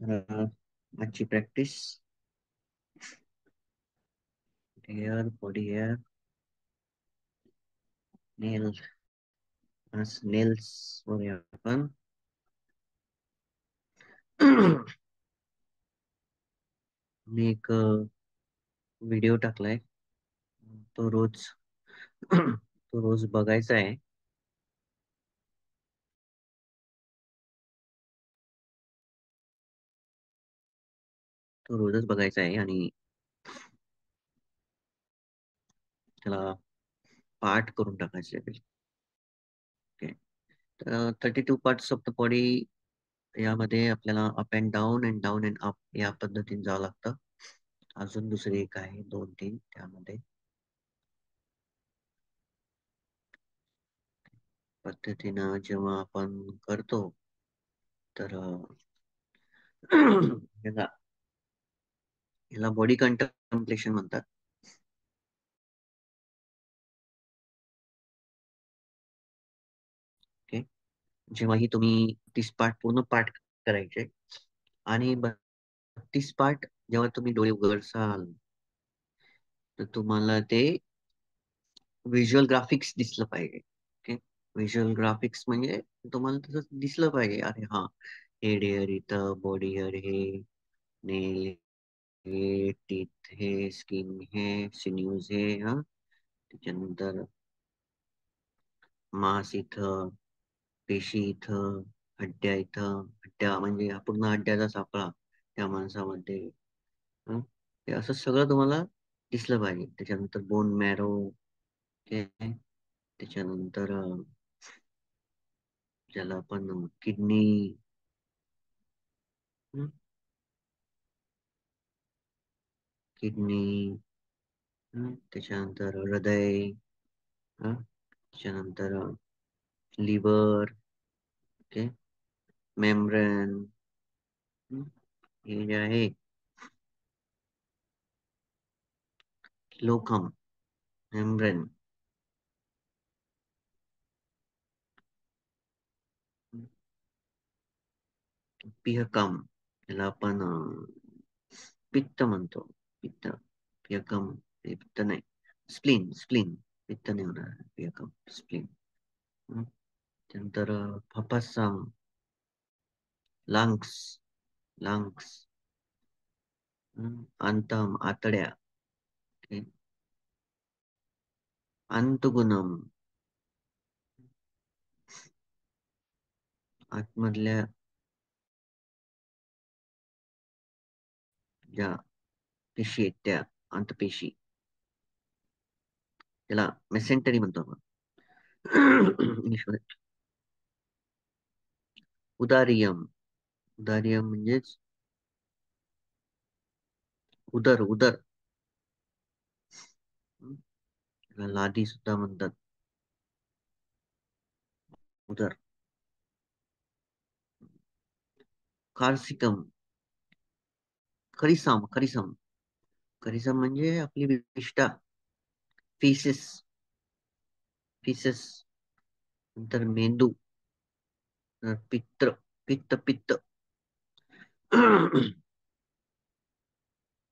तर आजची practice hair body hair नेल nails वगैरे आपण मी एक व्हिडिओ टाकलाय. तो रोज तो रोज बघायचा आहे. तो रोजच बघायचा आहे आणि त्याला पार्ट करून टाकायचे आहे. ओके. तर 32 पार्ट्स ऑफ द बॉडी यामध्ये आपल्याला अप अँड अप या पद्धतीने जावं लागतं. अजून दुसरी एक आहे, 2 3 त्यामध्ये पद्धतीनं जेव्हा आपण करतो तर याला याला बॉडी कंtemplation म्हणतात. ओके. जेव्हाही तुम्ही 30 पार्ट पूर्ण पाठ करायचे आणि 32 पार्ट जेव्हा तुम्ही डोळे उघडसाल तर तुम्हाला ते व्हिज्युअल ग्राफिक्स दिसलं पाहिजे. ओके. व्हिज्युअल ग्राफिक्स म्हणजे तुम्हाला तसं दिसलं पाहिजे, अरे हा हेड हेअर इथं, बॉडी हेअर हे, नेल हे, टीथ हे, स्किन हे, सिन्यूज हे, हा त्याच्यानंतर मांस इथं, पेशी इथं, हड्ड्या म्हणजे हा पूर्ण हड्ड्याचा सापळा त्या माणसामध्ये. हं? हे असं सगळं तुम्हाला दिसलं पाहिजे. त्याच्यानंतर बोन मॅरो, त्याच्यानंतर ज्याला आपण किडनी, किडनी, त्याच्यानंतर हृदय, त्याच्यानंतर लिव्हर, ओके, मेम्ब्रेन, हे जे आहे लोकम, मेम्ब्रेन, पिहकम, याला आपण पित्त म्हणतो. पित्त, पिहकम, हे पित्त नाही, स्प्लीन, स्प्लीन, पित्त नाही होणार, पिहकम स्प्लीन. त्यानंतर फफसा, लंग्स, लंग्स, अंतम, आतड्या, ओके, अंतगुनम, आतमधल्या ज्या पेशी आहेत त्या अंतपेशी, त्याला मेसेंटरी म्हणतो आपण. इंग्लिशमध्ये उदारियम, उदारियम म्हणजेच उदर, उदर, त्याला लादी सुद्धा म्हणतात, उदर. कार्सिकम, खरिसम, खरिसम, खरिसम म्हणजे आपली विष्ठा, फिसिस, फिसस. नंतर मेंदू, पित्र, पित्त, पित्त.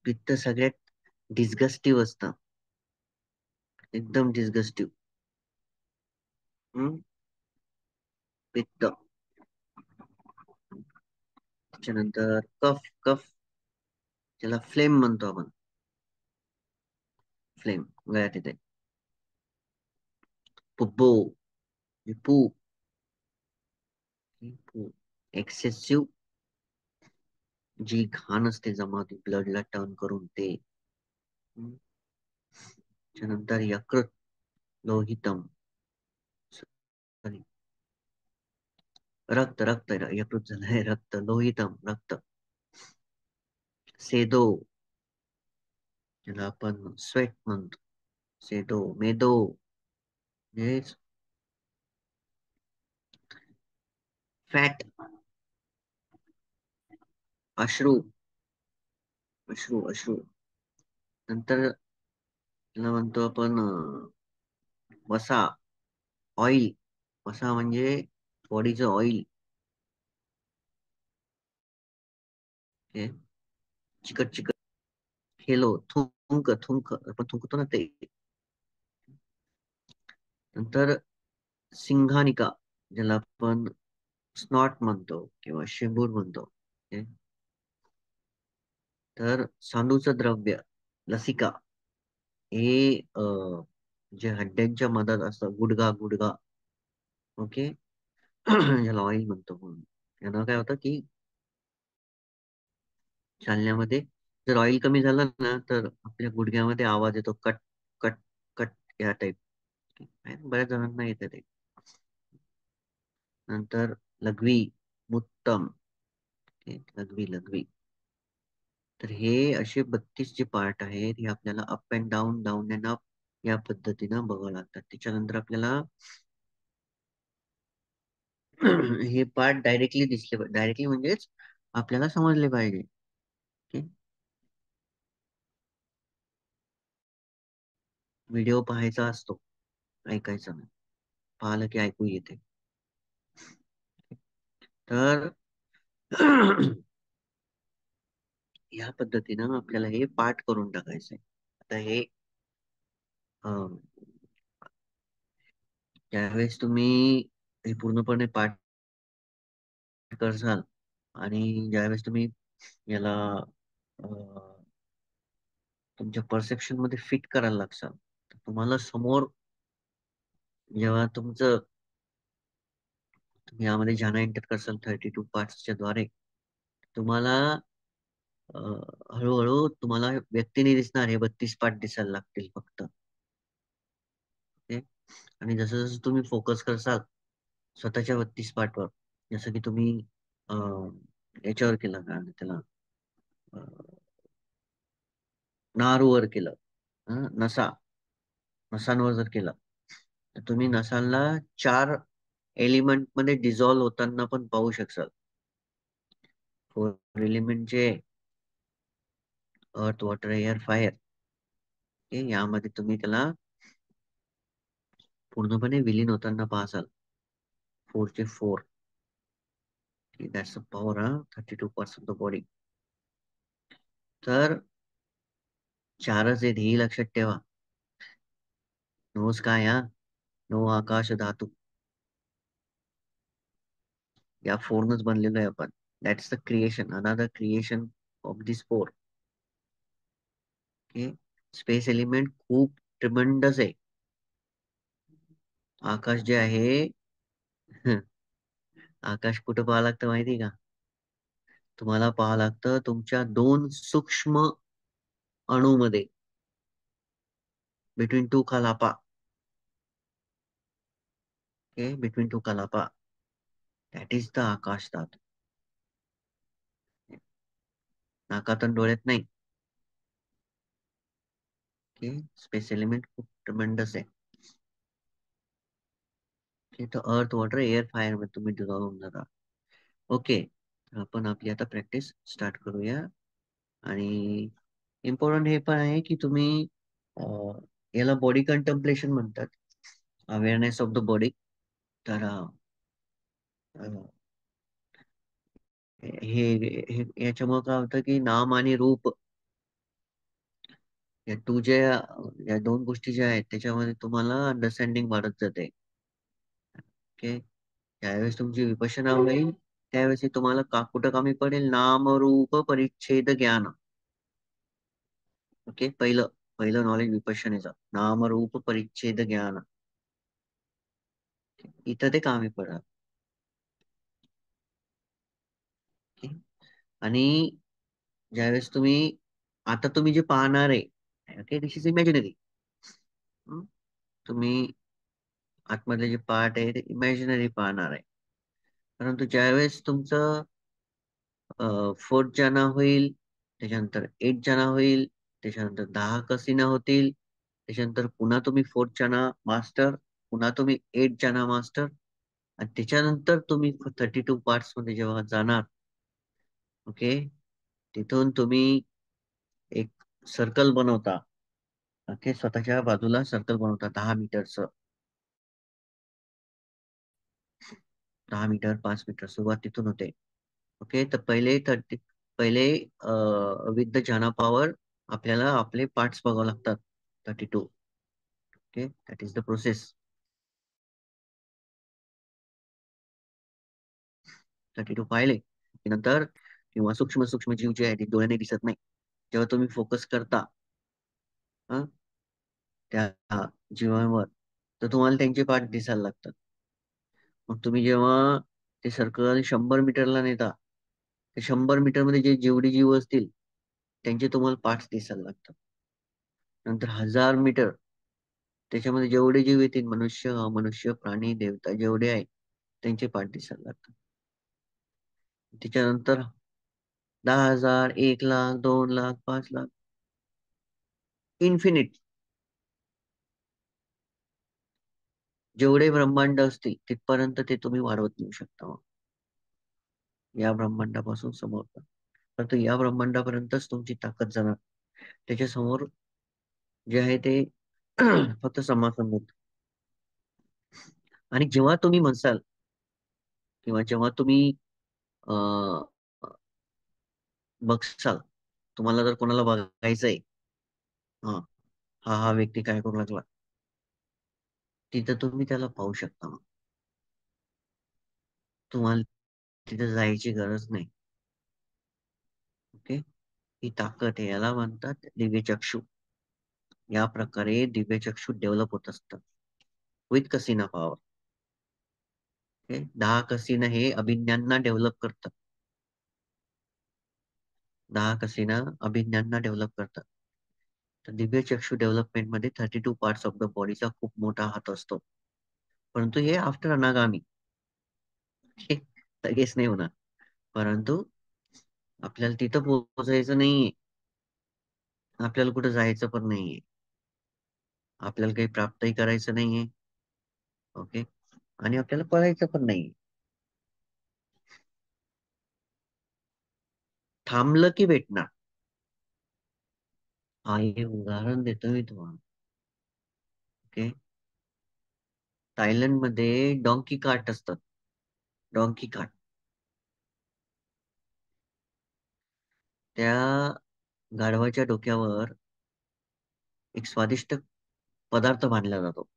पित्त सगळ्यात डिस्गस्टिव्ह असतं, एकदम डिस्गस्टिव्ह. पित्त. त्याच्यानंतर कफ, कफ त्याला फ्लेम म्हणतो आपण, फ्लेम गळ्यात येते. पुब्बो, पू, पू, एक्सेसिव्ह, जी घाण असते जमा ती ब्लडला टर्न करून ते. हम्म. त्यानंतर यकृत, लोहितम, सॉरी, रक्त, रक्त, यकृत झालंय रक्त, लोहितम रक्त. सेदो, ज्याला आपण स्वेट म्हणतो, सेदो, मेदो हेच फॅट, अश्रू, अश्रू, अश्रू. नंतर त्याला म्हणतो आपण वसा, ऑइल. वसा म्हणजे बॉडीचं ऑइल. ओके. चिकट चिकट. हेलो, थुंक थुंक आपण थुंकतो ना ते. नंतर सिंघानिका, ज्याला आपण स्नॉट म्हणतो किंवा शेंबूड म्हणतो. ओके. तर सांडूचं द्रव्य, लसिका, हे जे हड्ड्यांच्या मधात असतं, गुडगा गुडगा. ओके. ज्याला ऑइल म्हणतो म्हणून. यानं काय होतं की चालण्यामध्ये जर ऑइल कमी झालं ना, तर आपल्या गुडघ्यामध्ये आवाज येतो, कट कट कट, या टाईप. बऱ्याच जणांना येते ते. नंतर लघवी, मुत्तम. ओके, लघवी लघवी. तर हे असे 32 जे पार्ट आहेत, हे आपल्याला up and down, down and up या पद्धतीनं बघावं लागतात. त्याच्यानंतर आपल्याला हे पार्ट डायरेक्टली दिसले, डायरेक्टली म्हणजेच आपल्याला समजले पाहिजे. ओके. व्हिडिओ पाहायचा असतो, ऐकायचा नाही. पाहिलं की ऐकू येते. तर या पद्धतीनं आपल्याला हे पाठ करून टाकायचंय. आता हे अं, ज्यावेळेस तुम्ही हे पूर्णपणे पाठ करसाल आणि ज्यावेळेस तुम्ही याला तुमच्या परसेप्शन मध्ये फिट करायला लागसाल, तर तुम्हाला समोर जेव्हा तुम्ही यामध्ये ज्ञान एंटर करसाल 32 पार्ट्सच्या द्वारे, तुम्हाला हळूहळू तुम्हाला व्यक्ती नाही दिसणार, हे 32 पार्ट दिसायला लागतील फक्त. ओके. आणि जसं जसं तुम्ही फोकस करसाल स्वतःच्या 32 पार्टवर, जसं की तुम्ही अं, याच्यावर केलं, काय म्हणतात त्याला, अं, नारूवर केलं, नसा, नसांवर जर केलं, तर तुम्ही नसांना 4 एलिमेंट मध्ये डिझॉल्व्ह होताना पण पाहू शकाल. 4 एलिमेंट जे अर्थ, वॉटर, एअर, फायर, यामध्ये तुम्ही त्याला पूर्णपणे विलीन होताना पाहसाल. 4 चे 4. That's a power, 32% of the body. तर 4च आहेत, ही लक्षात ठेवा. नोज काय, नो आकाश धातू, या 4नच बनलेलो आहे आपण. That's the creation, another creation of this 4. Okay. Space element खूप ट्रिमंडस आहे. आकाश जे आहे, आकाश कुठं पाहावं लागतं माहिती का? तुम्हाला पाहावं लागतं तुमच्या 2 सूक्ष्म अणूमध्ये, बिटवीन टू कलापा. ओके, बिटवीन टू कलापा, दॅट इज द आकाश धातू. नाकातून डोळ्यात नाही. ओके. स्पेस एलिमेंट खूप ट्रिमंडस आहे. ओके. तर अर्थ, वॉटर, एअर, फायर मध्ये तुम्ही डिझॉल्व्ह होऊन जाता. ओके. आपण आपली आता प्रॅक्टिस स्टार्ट करूया. आणि इम्पॉर्टंट हे पण आहे की तुम्ही याला बॉडी कंटेम्पलेशन म्हणतात, अवेअरनेस ऑफ द बॉडी. तर याच्यामुळे काय होतं की नाम आणि रूप, या टू ज्या या 2 गोष्टी ज्या आहेत, त्याच्यामध्ये तुम्हाला अंडरस्टँडिंग वाढत जाते. ओके. त्यावेळेस तुमची विपश्यना होईल, त्यावेळेस तुम्हाला कुठं कमी पडेल, नाम रूप परिच्छेद ज्ञान. ओके. पहिलं पहिलं नॉलेज विपश्यनेचं, नाम रूप परिच्छेद ज्ञान. इथं ते कामी पडणार. ओके. आणि ज्यावेळेस आता तुम्ही जे पाहणार आहे, ओके, दिस इज इमॅजिनरी. तुम्ही आतमधले जे पार्ट आहे ते इमॅजिनरी पाहणार आहे. परंतु ज्यावेळेस तुमचं 4th जाना होईल, त्याच्यानंतर 8th जाना होईल, त्याच्यानंतर 10 कसिना होतील, त्याच्यानंतर पुन्हा तुम्ही 4th जाना मास्टर, पुन्हा तुम्ही 8th जाना मास्टर, आणि त्याच्यानंतर तुम्ही 32 पार्ट्स मध्ये जेव्हा जाणार, ओके, तिथून तुम्ही एक सर्कल बनवता. ओके. स्वतःच्या बाजूला सर्कल बनवता 10 मीटरचं. 10 मीटर, 5 मीटर सुरुवात तिथून होते. ओके. तर पहिले 30, पहिले विथ द जाना पॉवर आपल्याला आपले पार्ट्स बघावं लागतात. 32. Okay, that is the process. 32 पाहिले की नंतर, किंवा सूक्ष्म सूक्ष्म जीव जे आहे ते डोळ्याने दिसत नाही, जेव्हा तुम्ही फोकस करता हं, त्या जीवांवर, तर तुम्हाला त्यांचे पार्ट दिसायला लागतात. मग तुम्ही जेव्हा ते सर्कल 100 मीटरला नेता, ते 100 मीटर मध्ये जे जेवढे जीव असतील त्यांचे तुम्हाला पार्ट्स दिसायला लागतात. नंतर 1000 मीटर, त्याच्यामध्ये जेवढे जीव येतील, मनुष्य अमनुष्य प्राणी देवता जेवढे आहे, त्यांचे पार्ट दिसायला लागतात. त्याच्यानंतर 10,000, 1,00,000, 2,00,000, 5,00,000, इन्फिनिट, जेवढे ब्रह्मांड असतील तिथपर्यंत ते तुम्ही वाढवत नेऊ शकता मग. या ब्रह्मांडापासून समोर पण. परंतु या ब्रह्मांडापर्यंतच तुमची ताकद जाणार. त्याच्या समोर जे आहे ते फक्त समासंग होत. आणि जेव्हा तुम्ही म्हणसाल, किंवा जेव्हा तुम्ही अं, बघसाल, तुम्हाला जर कोणाला बघायचंय, हा हा हा व्यक्ती काय करू लागला, तिथं तुम्ही त्याला पाहू शकता मग. तुम्हाला तिथे जायची गरज नाही. ओके, ही ताकद आहे, याला म्हणतात दिव्यचक्षु. या प्रकारे दिव्यचक्षु डेव्हलप होत असतं विथ कसिना पॉवर. ओके, 10 कसिना हे अभिज्ञांना डेव्हलप करतात. 10 कसिना अभिज्ञांना डेव्हलप करतात. तर दिव्यचक्षु डेव्हलपमेंट मध्ये 32 पार्ट्स ऑफ द बॉडीचा खूप मोठा हात असतो. परंतु हे आफ्टर अनागामी, हे लगेच नाही होणार. परंतु आपल्याला तिथं पोहोचायचं नाहीये, आपल्याला कुठं जायचं पण नाहीये, आपल्याला काही प्राप्तही करायचं नाहीये. ओके, आणि आपल्याला पळायचं पण नाहीये. थांबलं की भेटणार. हा हे उदाहरण देतो मी तुम्हाला. ओके, थायलंड मध्ये डॉंकी कार्ट असतात. डॉंकी कार्ट, त्या गाढवाच्या डोक्यावर एक स्वादिष्ट पदार्थ बांधला जातो.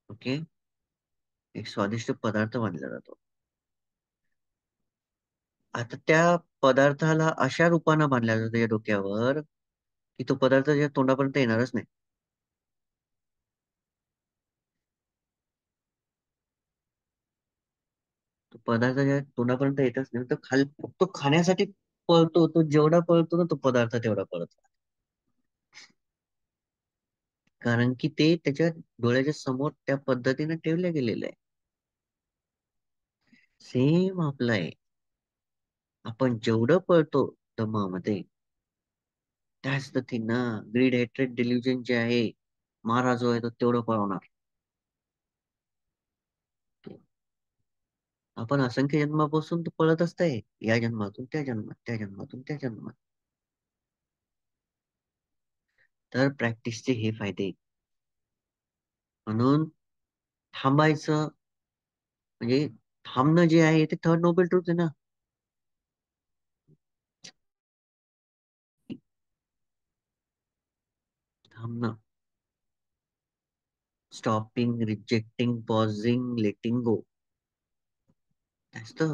ओके, एक स्वादिष्ट पदार्थ बांधला जातो. आता त्या पदार्थाला अशा रूपानं बांधला जातो त्या डोक्यावर, की तो पदार्थ त्याच्या तोंडापर्यंत येणारच नाही. तो पदार्थ ज्या तोंडापर्यंत येतच नाही, तो तो खाण्यासाठी पळतो. तो जेवढा पळतो ना, तो पदार्थ तेवढा पळतो. कारण की ते त्याच्या डोळ्याच्या समोर त्या पद्धतीने ठेवलं गेलेलं आहे. सेम आपलं आहे. आपण जेवढं पळतो दमामध्ये, त्याच द थिंग ना. ग्रीड, हेट्रेड, डिल्युजन जे आहे, मारा जो आहे तो तेवढं पळवणार. आपण असंख्य जन्मापासून तो पळत असतंय, या जन्मातून त्या जन्मात, त्या जन्मातून त्या जन्मात. तर प्रॅक्टिसचे हे फायदे आहेत. म्हणून थांबायचं म्हणजे, थांबणं जे आहे ते थर्ड नोबल ट्रूथ आहे ना. थांबणं, stopping, rejecting, pausing, letting go, that's the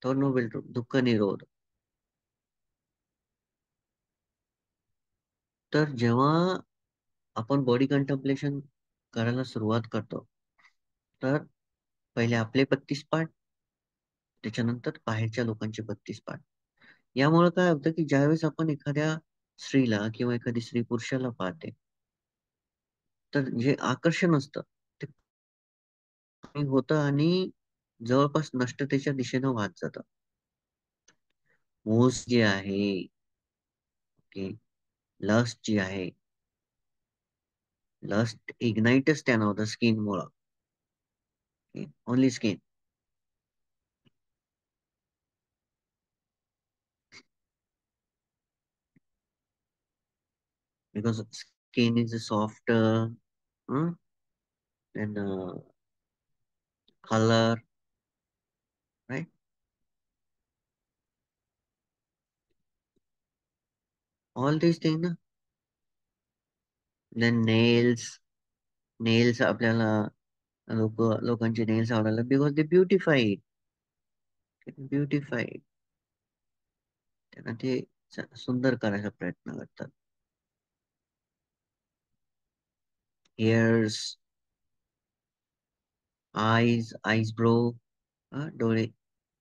third noble truth. दुःख निरोध. तर जेव्हा आपण बॉडी कंtemplation करायला सुरुवात करतो, तर पहिले आपले 32 पाठ, त्याच्यानंतर बाहेरच्या लोकांचे 32 पाठ. यामुळे काय होतं की ज्यावेळेस आपण एखाद्या स्त्रीला किंवा एखादी स्त्री पुरुषाला पाहते, तर जे आकर्षण असतं ते कमी होतं आणि जवळपास नष्टतेच्या दिशेनं वाहत जातं. मोज जे आहे, ओके, लस्ट जी आहे, लस्ट इग्नाइटच त्या नव्हतं स्किन मुळे. Only skin. Because skin is soft and colour, right. All this thing ना. Then nails. नेल्स आपल्याला लोकांचे नेल्स आवडायला बिकॉज दे ब्युटिफाईड. ब्युटिफाईड. त्यांना ते सुंदर करायचा प्रयत्न करतात. इयर्स. आईज. Eyes bro. डोळे.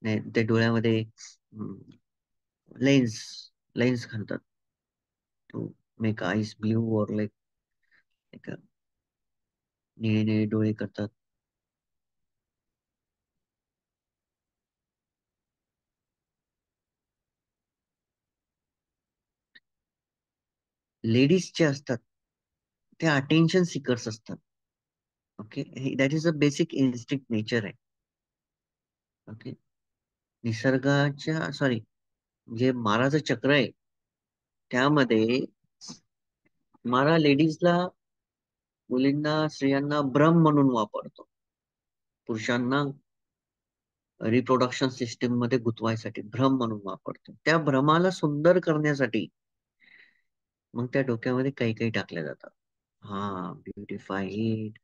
नाही, ते डोळ्यामध्ये लेन्स. लेन्स घालतात टू मेक आईज ब्ल्यू और लाईक निळे निळे डोळे करतात. लेडीज जे असतात ते अटेन्शन सिकर्स असतात. Okay. That is a basic instinct nature आहे. ओके. निसर्गाच्या सॉरी जे माराचं चक्र आहे त्यामध्ये मारा लेडीजला, मुलींना, स्त्रियांना भ्रम म्हणून वापरतो. पुरुषांना रिप्रोडक्शन सिस्टीम मध्ये गुंतवायसाठी भ्रम म्हणून वापरतो. त्या भ्रमाला सुंदर करण्यासाठी मग त्या डोक्यामध्ये काही काही टाकल्या जातात. हा, beautified,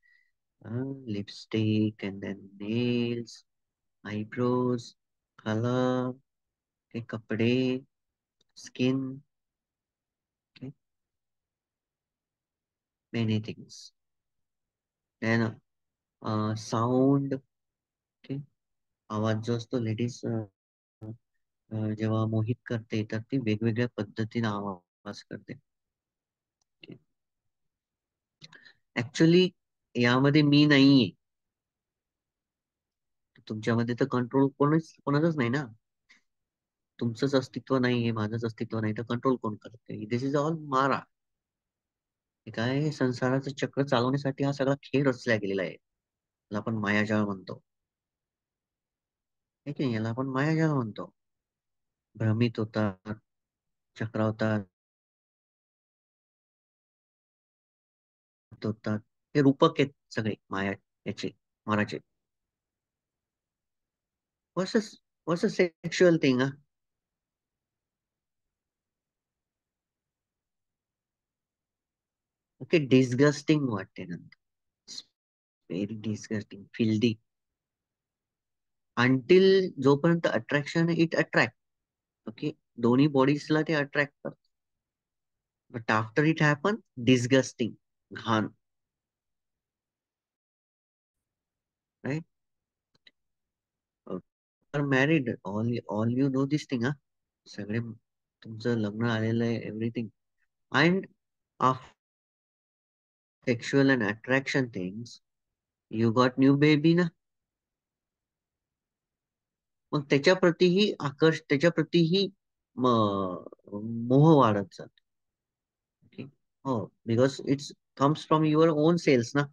lipstick and then nails, eyebrows, colour, ते कपडे, skin, many things. Then sound. Okay. आवाज जो असतो लेडीज जेव्हा मोहित करते तर ती वेगवेगळ्या पद्धतीने आवाज करते. ऍक्च्युली यामध्ये मी नाहीये. तुमच्यामध्ये तर कंट्रोल कोणाचंच नाही ना. तुमचंच अस्तित्व नाहीये, माझंच अस्तित्व नाही, तर कंट्रोल कोण करते? दिस इज ऑल मारा. हे काय संसाराचं चक्र चालवण्यासाठी हा सगळा खेळ रचला गेलेला आहे. याला आपण मायाजाळ म्हणतो. हे की नाही? याला आपण मायाजाळ म्हणतो. भ्रमित होतात, चक्रावतात होतात. हे रूपक आहेत सगळे माया याचे, माराचे. What's a sexual thing. Okay. Disgusting वाटते नंतर. Very disgusting, filthy. अंटिल जोपर्यंत अट्रॅक्शन इट अट्रॅक्ट. ओके. दोन्ही बॉडीजला ते अट्रॅक्ट करत. But after it happen, disgusting, घाण. Right. Married, all you know this thing. सगळे तुमचं लग्न आलेलं आहे, everything. And after sexual and attraction things, you got new baby ना. मग त्याच्या प्रतीही मोह वाढत जातो. ओके. हो. Because it's comes from your on cells ना.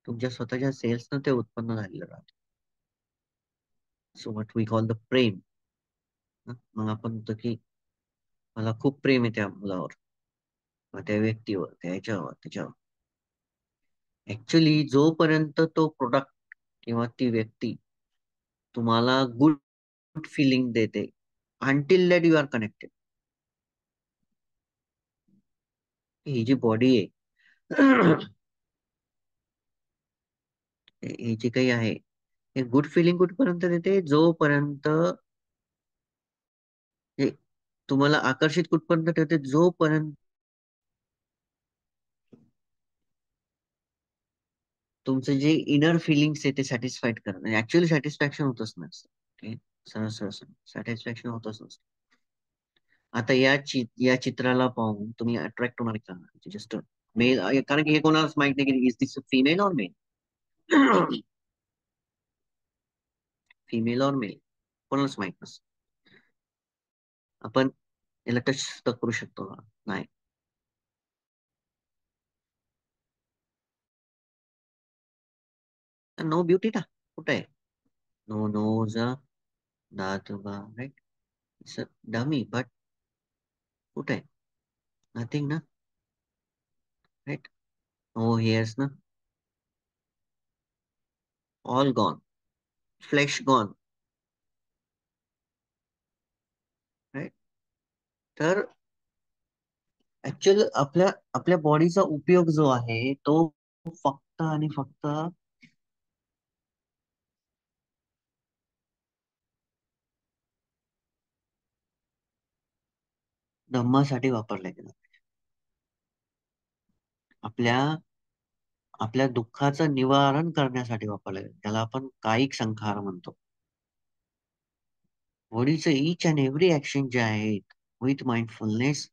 तुमच्या स्वतःच्या सेल्स न ते उत्पन्न झालेलं राहतं. So what we call the prem. मग आपण म्हणतो की मला खूप प्रेम आहे त्या मुलावर, किंवा त्या व्यक्तीवर, त्याच्यावर, त्याच्यावर. ऍक्च्युली जोपर्यंत तो प्रोडक्ट किंवा ती व्यक्ती तुम्हाला गुड फिलिंग देते, until that you are connected. ही जी बॉडी आहे हे जे काही आहे, हे गुड फिलिंग कुठपर्यंत देते? जोपर्यंत हे तुम्हाला आकर्षित कुठपर्यंत ठेवते? जोपर्यंत तुमचे जे इनर फिलिंग्स आहे ते सॅटिस्फाईड करत. ऍक्च्युअली सॅटिस्फॅक्शन होतच नसतं. ओके. सरळ सरळ सॅटिस्फॅक्शन होतच नसतं. आता या चित्राला पाहून तुम्ही अट्रॅक्ट होणार का? Just male. कारण की हे कोणालाच माहित नाही की is this female or male. Female or male कोणालाच माहित नसतं. आपण याला टच तर करू शकतो का? नाही. नो ब्युटी ना. कुठे आहे? नो नोज, दात उभा, राईट. डमी, बट कुठे आहे? नथिंग ना. राईट. नो हेअर्स ना. All gone. Flesh gone. Right. तर ऍक्च्युअल आपल्या आपल्या बॉडीचा उपयोग जो आहे तो फक्त आणि फक्त धम्मासाठी वापरला गेला. आपल्या आपल्या दुःखाचं निवारण करण्यासाठी वापरला गेला, त्याला आपण कायिक संखार म्हणतो. बॉडीचं इच अँड एव्हरी ऍक्शन जे आहेत with mindfulness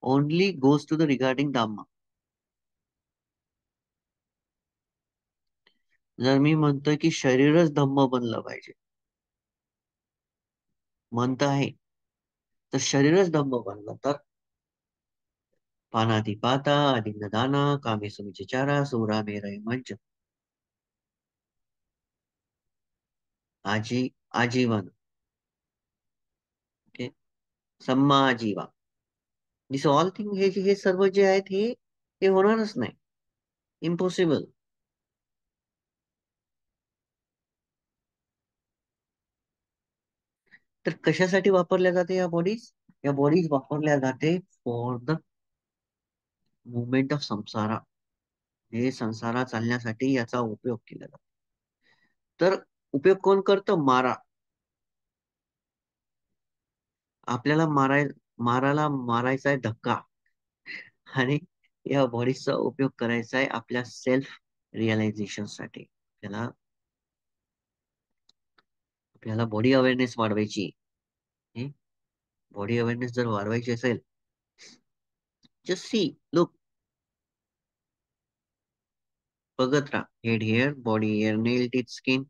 only goes to the regarding dhamma. जर मी म्हणतोय की शरीरच धम्म बनलं पाहिजे, म्हणत आहे, तर शरीरच धम्म बनलं तर पानातिपाता आदिन्नदाना कामे सुमिचचारा सूरा मेरय मंच आजी आजीवन. ओके. सम्मा आजीवा. दिस ऑल थिंग हे सर्व जे आहेत हे होणारच नाही. इम्पॉसिबल. तर कशासाठी वापरल्या जाते या बॉडीज? या बॉडीज वापरल्या जाते फॉर द मुवमेंट ऑफ संसारा. हे संसारा चालण्यासाठी याचा उपयोग केला जातो. तर उपयोग कोण करतं? मारा. आपल्याला मारायला मारायचा आहे धक्का, आणि या बॉडीचा उपयोग करायचा आहे आपल्या सेल्फ रिअलायझेशन साठी. आपल्याला आपल्याला बॉडी अवेअरनेस वाढवायची. बॉडी अवेअरनेस जर वाढवायची असेल, जस्ट सी, लुक, बघत राहा. Head hair body hair nail teeth skin,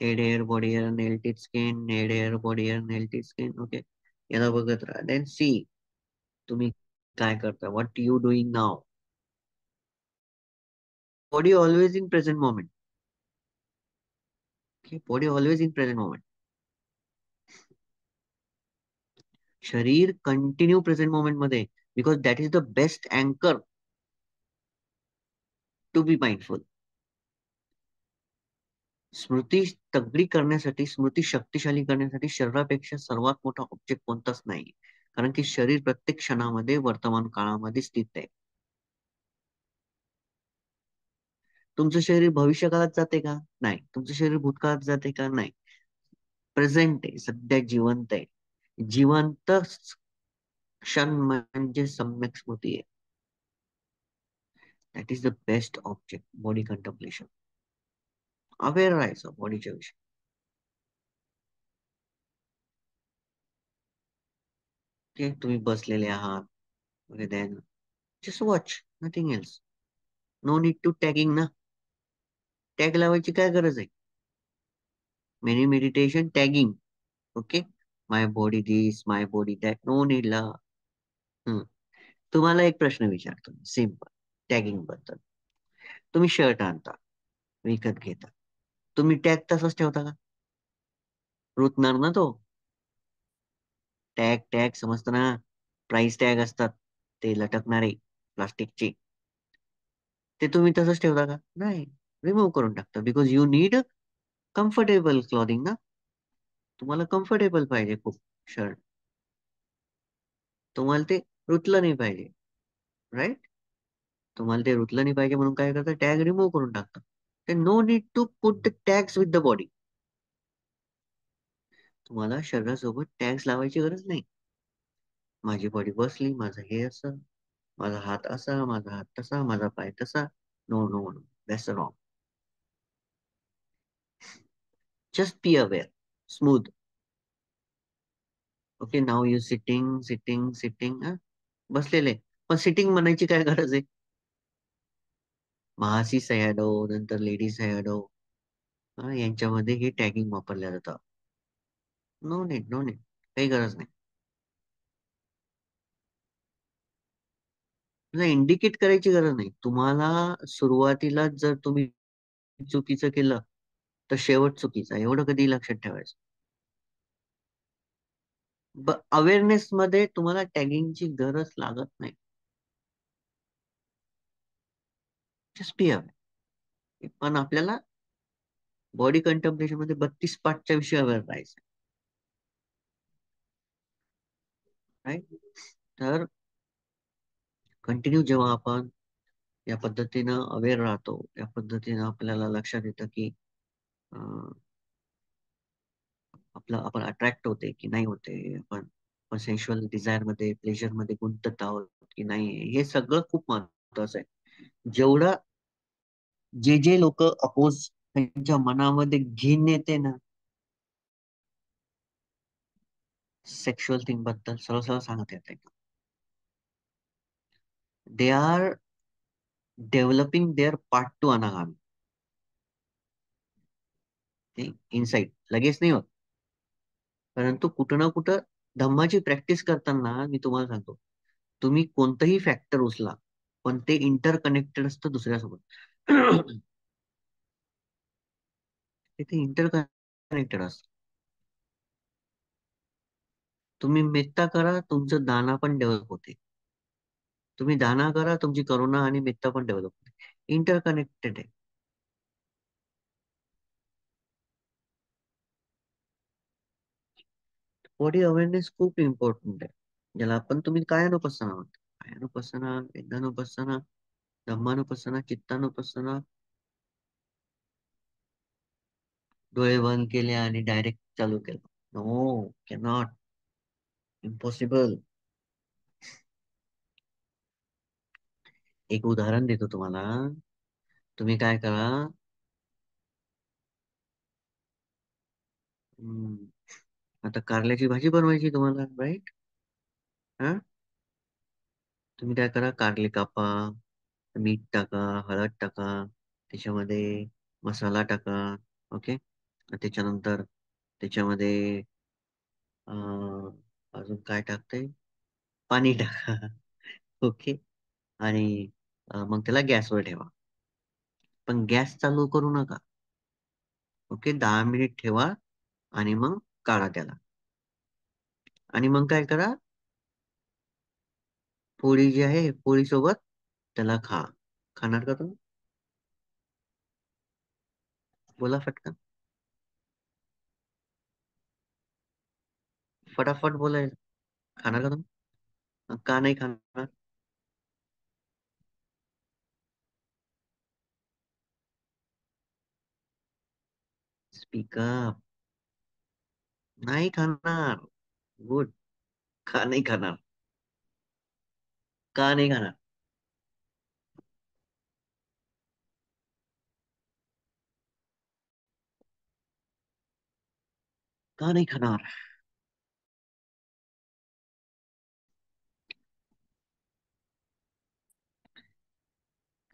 head hair body hair nail teeth skin, head hair body hair nail teeth skin. Okay. याला बघत राहा. देन सी तुम्ही काय करता, what you doing now. Body always in present moment. Body always in present moment. शरीर continue present moment मध्ये, because that is the best अँकर to be mindful. स्मृती तगडी करण्यासाठी, स्मृती शक्तिशाली करण्यासाठी शरीरापेक्षा सर्वात मोठा ऑब्जेक्ट कोणताच नाही. कारण की शरीर प्रत्येक क्षणामध्ये वर्तमान काळामध्ये स्थित आहे. तुमचं शरीर भविष्यकाळात जाते का? नाही. तुमचं शरीर भूतकाळात जाते का? नाही. प्रेझेंट आहे, सध्या जिवंत आहे. जिवंत क्षण म्हणजे सम्यक स्मृती आहे. That is the best object body contemplation. Aware राहायचं बॉडीच्या विषयी. ओके. तुम्ही बसलेले आहात, okay, then just watch, nothing else. No need to tagging ना. टॅग लावायची काय गरज आहे? Many meditation tagging. Okay. My body this, my body that, no need ला. हम्म. तुम्हाला एक प्रश्न विचारतो, सिम्पल, टॅगिंग बद्दल. तुम्ही शर्ट आणता, विकत घेता, तुम्ही टॅग तसंच ठेवता का? रुतणार ना तो. टॅग टॅग समजतं ना. प्राइस टॅग असतात, ते लटकणारे, प्लास्टिकचे. ते तुम्ही तसंच ठेवता का? नाही. रिमूव्ह करून टाकता, because you need comfortable clothing ना. तुम्हाला कम्फर्टेबल पाहिजे खूप शर्ट. तुम्हाला ते रुतलं नाही पाहिजे, राईट? तुम्हाला ते रुतलं नाही पाहिजे म्हणून काय करता, टॅग रिमूव्ह करून टाकता. ते no need to put the tags with the body. तुम्हाला शरीरासोबत टॅग्स लावायची गरज नाही. माझी बॉडी बसली, माझं हे असं, माझा हात असा, माझा हात तसा, माझा पाय तसा. No no no, that's wrong. Just be aware. Smooth. Okay. Now you sitting sitting sitting. बसलेले. पण सिटिंग म्हणायची काय गरज आहे? महासी सयाडो, नंतर लेडी सयाडो, यांच्यामध्ये हे टॅगिंग वापरल्या जातं. No need, no need. काही गरज नाही. तुला इंडिकेट करायची गरज नाही. तुम्हाला सुरुवातीला जर तुम्ही चुकीचं केलं, तर शेवट चुकीचा, एवढं कधी लक्षात ठेवायचं. अवेअरनेस मध्ये तुम्हाला टॅगिंगची गरज लागत नाही. Just be aware. पण आपल्याला बॉडी कंटेम्पलेशन मध्ये 32 पाठच्या विषयी अवेअर राहायचं. राईट. तर कंटिन्यू जेव्हा आपण या पद्धतीनं अवेअर राहतो, या पद्धतीनं आपल्याला लक्षात येतं की अं, आपण अट्रॅक्ट होते की नाही होते, आपण सेन्शुअल डिझायर मध्ये, प्लेजर मध्ये गुंतत आहोत की नाही, हे सगळं खूप महत्वाचं आहे. जेवढं जे जे लोक अपोज त्यांच्या मनामध्ये घेऊन येते ना सेक्शुअल थिंग बद्दल, सरळ सरळ सांगत येते, they are developing their part to anagami inside, लगेच नाही होत. परंतु कुठं ना कुठं धम्माची प्रॅक्टिस करताना मी तुम्हाला सांगतो, तुम्ही कोणतंही फॅक्टर उचला, पण ते इंटर कनेक्टेड असतं दुसऱ्यासोबत. ते इंटर कनेक्टेड असतं. तुम्ही मेत्ता करा, तुमचं दाना पण डेव्हलप होते. तुम्ही दाना करा, तुमची करुणा आणि मेत्ता पण डेव्हलप होते. इंटर कनेक्टेड आहे. बॉडी अवेअरनेस खूप इम्पॉर्टंट आहे. ज्याला आपण तुम्ही कायानुपස්සना म्हणता. कायानुपස්සना, वेदानुपස්සना, धम्मानुपස්සना, चित्तानुपස්සना. डोळे बंद केले आणि डायरेक्ट चालू केलं. No, cannot, impossible. एक उदाहरण देतो तुम्हाला. तुम्ही काय करा. हम्म, आता कारल्याची भाजी बनवायची तुम्हाला, राईट? हा, तुम्ही काय करा, कारले कापा, मीठ टाका, हळद टाका, त्याच्यामध्ये मसाला टाका. ओके. त्याच्यानंतर त्याच्यामध्ये अं, अजून काय टाकते, पाणी टाका. ओके. आणि मग त्याला गॅसवर ठेवा, पण गॅस चालू करू नका. ओके, 10 मिनिट ठेवा आणि मग काढा त्याला. आणि मग काय करा, पोळी जी आहे पोळी सोबत त्याला खा. खाणार का तुम्ही? बोला फटकन, फटाफट बोलायला. खाणार का तुम्ही? का नाही खाणार? स्पीकअप. नाही खाणार. गुड. का नाही खाणार? का नाही खाणार? का नाही खाणार?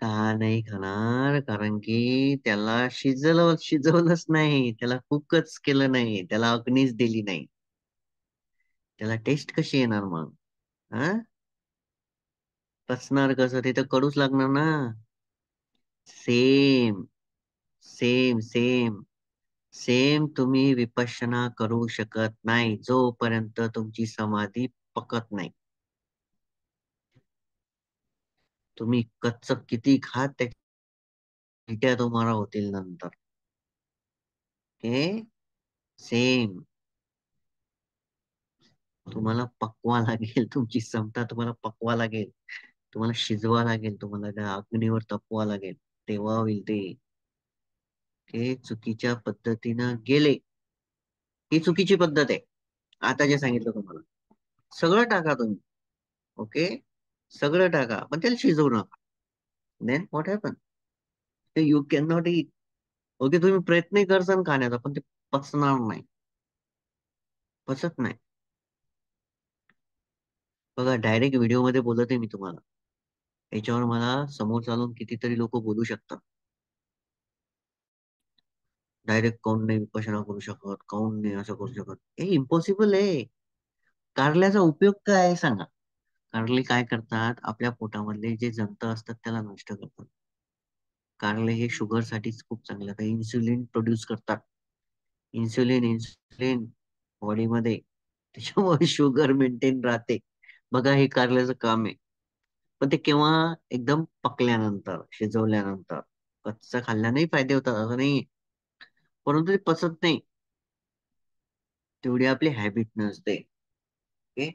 का नाही खाणार? कारण की त्याला शिजवलंच नाही, त्याला कुकच केलं नाही, त्याला अग्नीच दिली नाही. त्याला टेस्ट कशी येणार मग? हा, पचणार कसं? ते तर कडूच लागणार ना. Same, same, same, same. तुम्ही विपश्यना करू शकत नाही जोपर्यंत तुमची समाधी पकत नाही. तुम्ही कच्च किती खात, त्या चिट्या तुम्हाला होतील नंतर. हे सेम. तुम्हाला पकवा लागेल, तुमची समता तुम्हाला पकवा लागेल, तुम्हाला शिजवा लागेल, तुम्हाला त्या अग्नीवर तपवा लागेल, तेव्हा होईल ते. ते चुकीच्या पद्धतीनं गेले, ही चुकीची पद्धत आहे. आता जे सांगितलं तुम्हाला, सगळं टाका तुम्ही. ओके, सगळं टाका, पण त्याला शिजवू नका. Then what happen, you can not eat. Okay, तुम्ही प्रयत्न करसान खाण्याचा, पण ते पचणार नाही. पचत नाही. बघा, डायरेक्ट व्हिडिओ मध्ये बोलत आहे मी तुम्हाला, याच्यावर मला समोर चालून कितीतरी लोक बोलू शकतात. डायरेक्ट काऊन नाही विपश्यना करू शकत, काऊन नाही असं करू शकत, हे इम्पॉसिबल आहे. कारल्याचा उपयोग काय आहे सांगा. कारले काय करतात, आपल्या पोटामधले जे जंत असतात त्याला नष्ट करतात. कारले हे शुगर साठीच खूप चांगले असतात, इन्सुलिन प्रोड्यूस करतात. इन्सुलिन, इन्सुलिन बॉडीमध्ये, त्याच्यामुळे शुगर मेंटेन राहते. बघा, हे कारल्याचं काम आहे. पण ते केव्हा? एकदम पकल्यानंतर, शिजवल्यानंतर. कच्चं खाल्ल्यानेही फायदे होतात असं नाही, परंतु ते पचत नाही, तेवढी आपली हॅबिट नसते. ओके,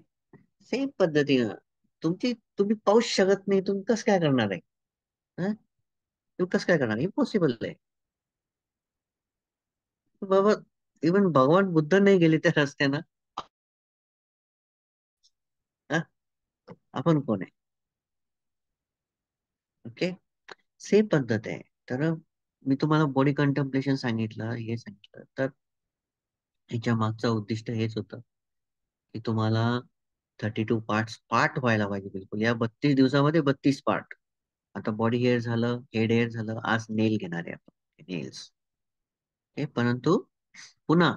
सेम पद्धतीनं तुम्ही पाऊच शकत नाही, तुम्ही कसं काय करणार आहे? हा? तुम्ही कसं काय करणार? इम्पॉसिबल आहे बाबा. इवन भगवान बुद्ध नाही गेले त्या रस्त्यानं. हा? आपण कोण आहे? ओके. सेम पद्धत आहे. तर मी तुम्हाला बॉडी कंटेम्पलेशन सांगितलं, हे सांगितलं, तर ह्याच्या मागचं उद्दिष्ट हेच होतं की तुम्हाला 32 पार्ट पार्ट व्हायला पाहिजे बिलकुल. या 32 दिवसामध्ये 32 पार्ट. आता बॉडी हेअर झालं, हेड हेअर झालं, आज नेल घेणार आहे आपण, नेल्स. ओके. परंतु पुन्हा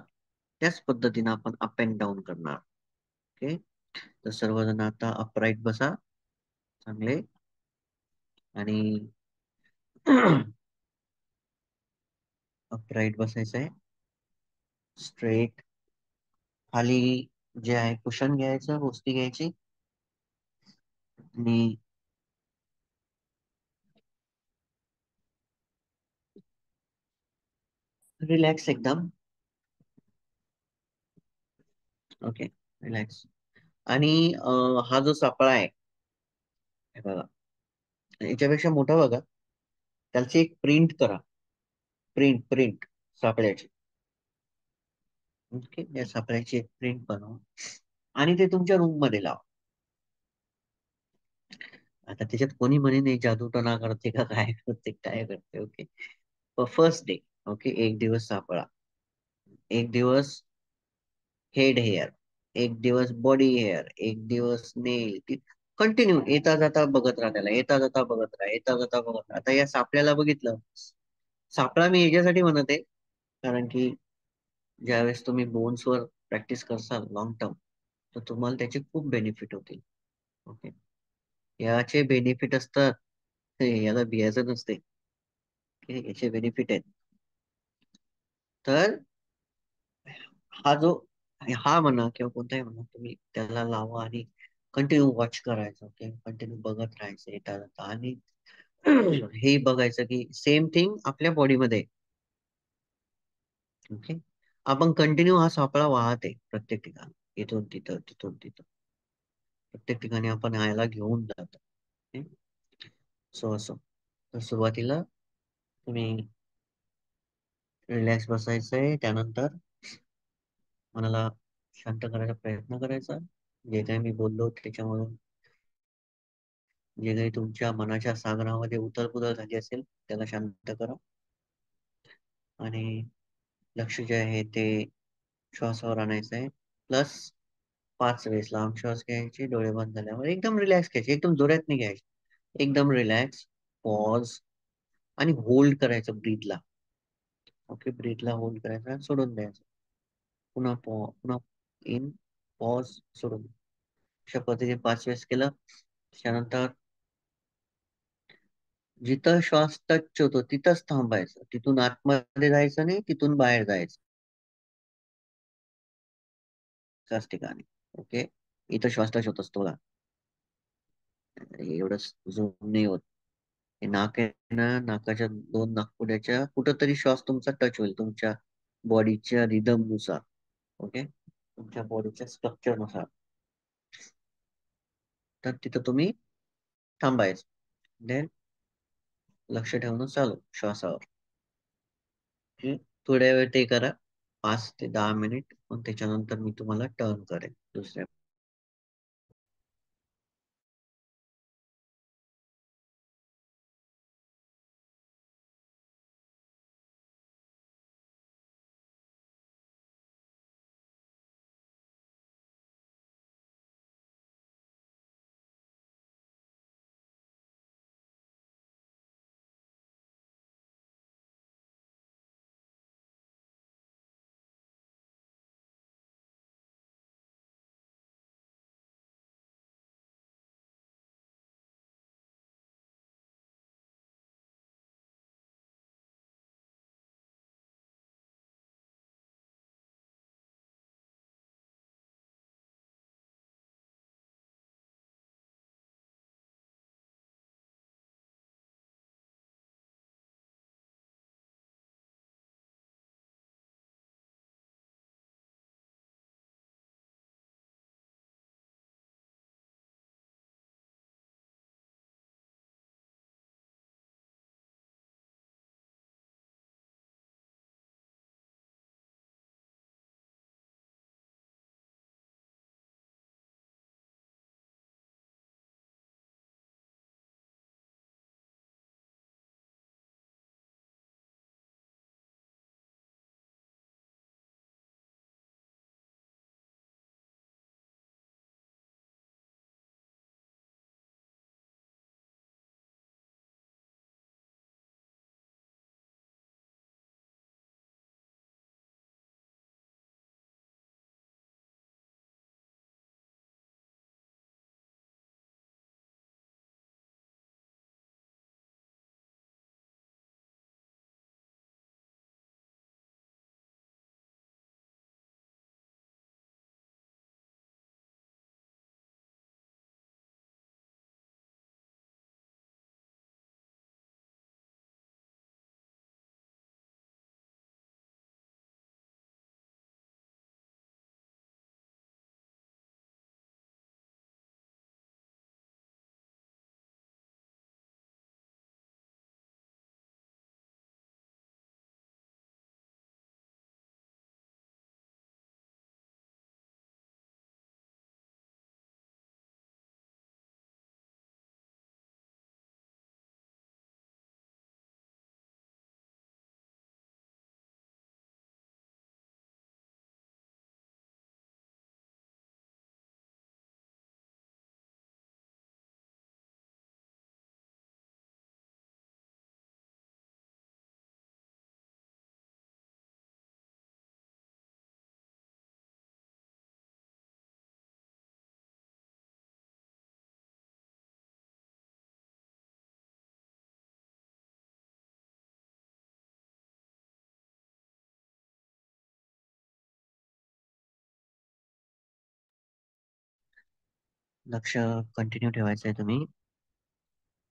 त्याच पद्धतीने आपण अप अँड डाऊन करणार. ओके. तर सर्वजण आता अपराईट बसा चांगले. आणि अपराईट बसायचं आहे, स्ट्रेट. खाली जे आहे कुशन घ्यायचं, गोष्टी घ्यायची, आणि रिलॅक्स एकदम. ओके. रिलॅक्स. आणि हा जो सापळा आहे, हे बघा, याच्यापेक्षा मोठा बघा, त्याची एक प्रिंट करा. प्रिंट प्रिंट सापळ्याची. ओके. या सापळ्याची एक प्रिंट बनवा आणि ते तुमच्या रूम मध्ये लावा. आता त्याच्यात कोणी म्हणे नाही जादूटोना करते का, काय करते काय करते. ओके. First day. ओके. एक दिवस सापळा, एक दिवस हेड हेअर, एक दिवस बॉडी हेअर, एक दिवस नेल. कंटिन्यू येता जाता बघत राहा त्याला, येता जाता बघत राहा, येता जाता बघत राहा. आता या सापळ्याला बघितलं, सापळा मी याच्यासाठी म्हणत आहे कारण की ज्यावेळेस तुम्ही बोन्सवर प्रॅक्टिस करसाल लॉंग टर्म, तर तुम्हाला त्याचे खूप बेनिफिट होतील. ओके. याचे बेनिफिट असतात, याला बियाचं नसते. ओके, याचे बेनिफिट आहेत. तर हा जो, हा म्हणा किंवा कोणताही म्हणा, तुम्ही त्याला लावा आणि कंटिन्यू वॉच करायचं. ओके. कंटिन्यू बघत राहायचं येता जाता. आणि हे बघायचं की सेम थिंग आपल्या बॉडीमध्ये. ओके. आपण कंटिन्यू हा सापळा वाहत आहे प्रत्येक ठिकाणी, इथून तिथं, तिथून तिथं, प्रत्येक ठिकाणी आपण यायला घेऊन जातो. सो असं. तर सुरुवातीला तुम्ही रिलॅक्स बसायचंय, त्यानंतर मनाला शांत करायचा प्रयत्न करायचा. जे काही मी बोललो त्याच्यामधून जे काही तुमच्या मनाच्या सागरामध्ये उथलपुथल झाली असेल त्याला शांत करा. आणि लक्ष जे आहे ते श्वासावर आणायचं आहे. प्लस 5 वेळेस लांब श्वास घ्यायचे, डोळे बंद झाल्यावर एकदम रिलॅक्स घ्यायचे, एकदम जोरात नाही घ्यायचे, एकदम रिलॅक्स. पॉज. आणि होल्ड करायचं ब्रीथला. ओके. ब्रीथला होल्ड करायचं आणि सोडून द्यायचं. पुन्हा इन, पॉज, सोडून. अशा पद्धतीने 5 वेळेस केलं. त्यानंतर जिथं श्वास टच होतो तिथंच थांबायचं, तिथून आतमध्ये जायचं नाही, तिथून बाहेर जायचं, त्याच ठिकाणी. ओके. इथं श्वास टच होत असतो बघा, एवढंच झूम नाही होत. हे नाक आहे ना, नाकाच्या 2 नाकपुड्याच्या कुठंतरी श्वास तुमचा टच होईल तुमच्या बॉडीच्या रिदम नुसार. ओके. तुमच्या बॉडीच्या स्ट्रक्चर नुसार. तर तिथं तुम्ही थांबायचं. देन लक्ष ठेवून चालू श्वासावर. ओके. थोड्या वेळ ते करा, 5 ते 10 मिनिट. मग त्याच्यानंतर मी तुम्हाला टर्न करेन दुसऱ्या लक्ष कंटिन्यू ठेवायचं आहे तुम्ही.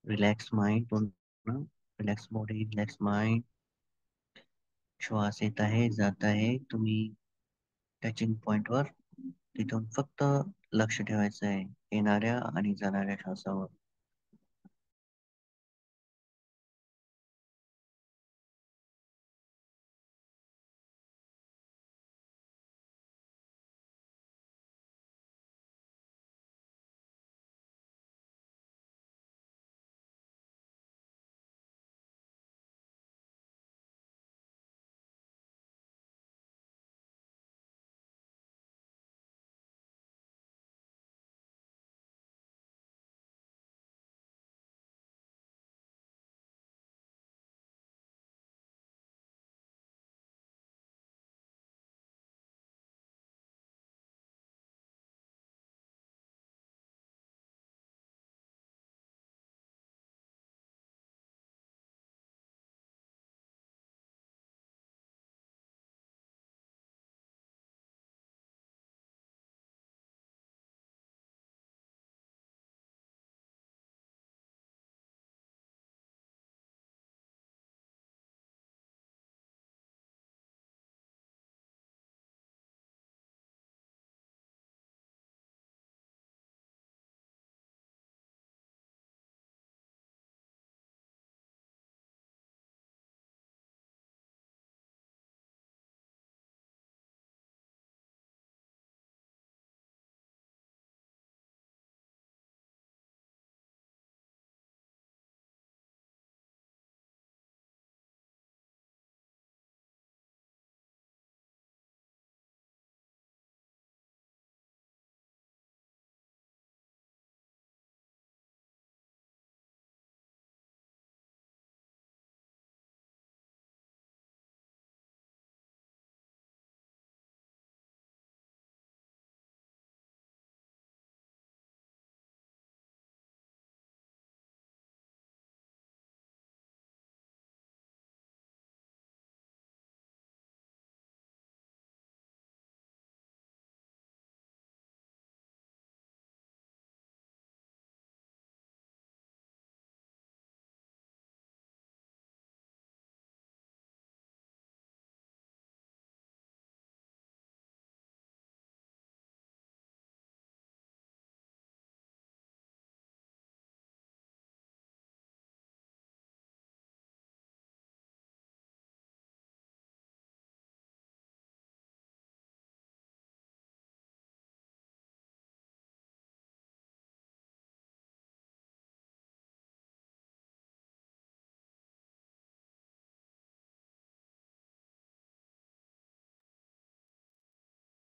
रिलॅक्स माइंड पूर्ण, रिलॅक्स बॉडी, रिलॅक्स माइंड. श्वास येत आहे, जात आहे, तुम्ही टचिंग पॉइंटवर, तिथून फक्त लक्ष ठेवायचं आहे येणाऱ्या आणि जाणाऱ्या श्वासावर.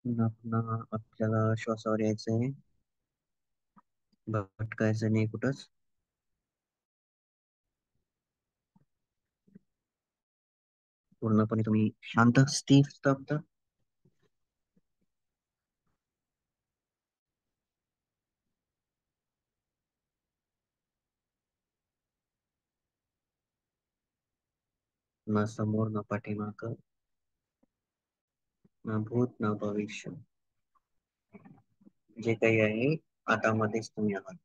पुन्हा पुन्हा आपल्याला श्वासावर यायचं आहे, भटकायचं नाही कुठंच. पूर्णपणे तुम्ही शांत, स्थिर, स्तब्ध. ना समोर ना पाठीमाग, ना भूत ना भविष्य. जे काही आहे आता मध्येच तुम्ही आहात.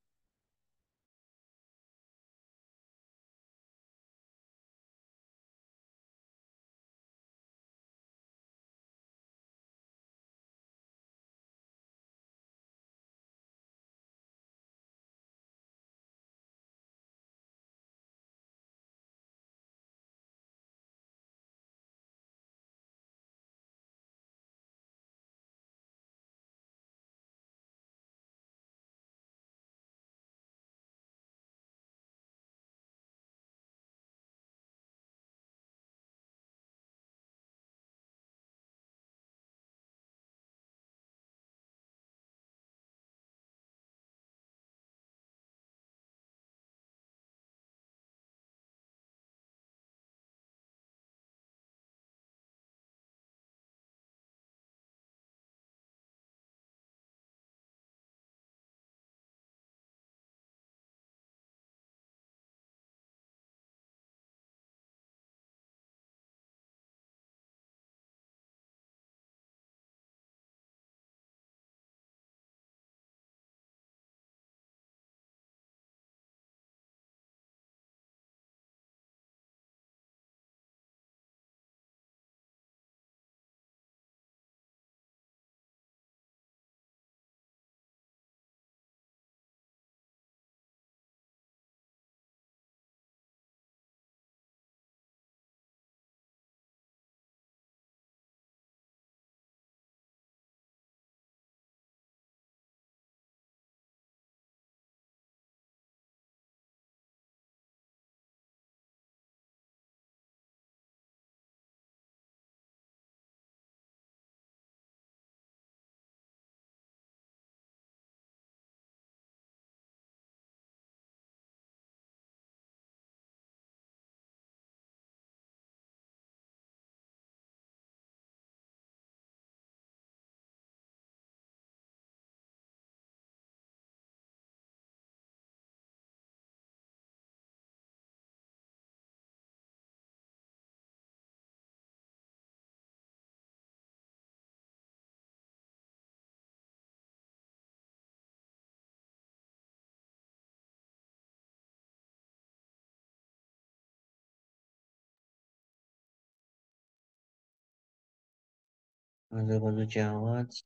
आजूबाजूचे आवाज,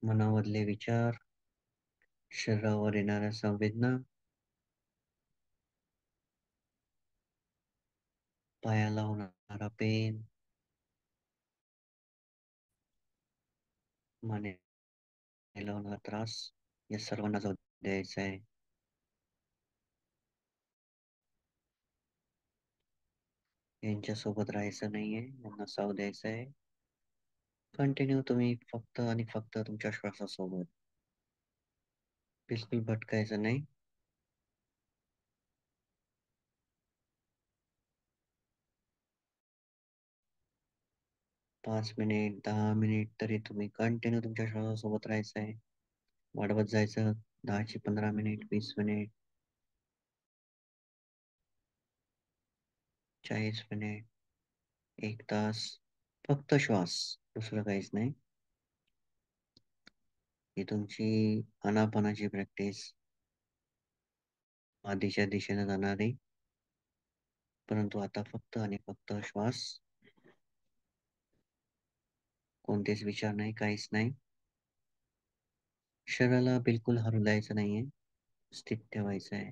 मनामधले विचार, शरीरावर येणाऱ्या संवेदना, पायाला होणारा पेन, मानेला होणारा त्रास, या सर्वांना जाऊ द्यायचा आहे. यांच्यासोबत राहायचं नाहीये, यांना साव द्यायचं आहे. कंटिन्यू तुम्ही फक्त आणि फक्त तुमच्या श्वासासोबत, बिलकुल भटकायचं नाही. 5 मिनिट, 10 मिनिट तरी तुम्ही कंटिन्यू तुमच्या श्वासासोबत राहायचं आहे. वाढवत जायचं. 10 ची 15 मिनिट, 20 मिनिट, 40 मिनिट, 1 तास. फक्त श्वास, दुसरं काहीच नाही. ही तुमची आनापानाची प्रॅक्टिस आधीच्या दिशेने जाणारी, परंतु आता फक्त आणि फक्त श्वास, कोणतेच विचार नाही, काहीच नाही. शरीराला बिलकुल हलू द्यायचं नाहीये, स्थित ठेवायचं आहे.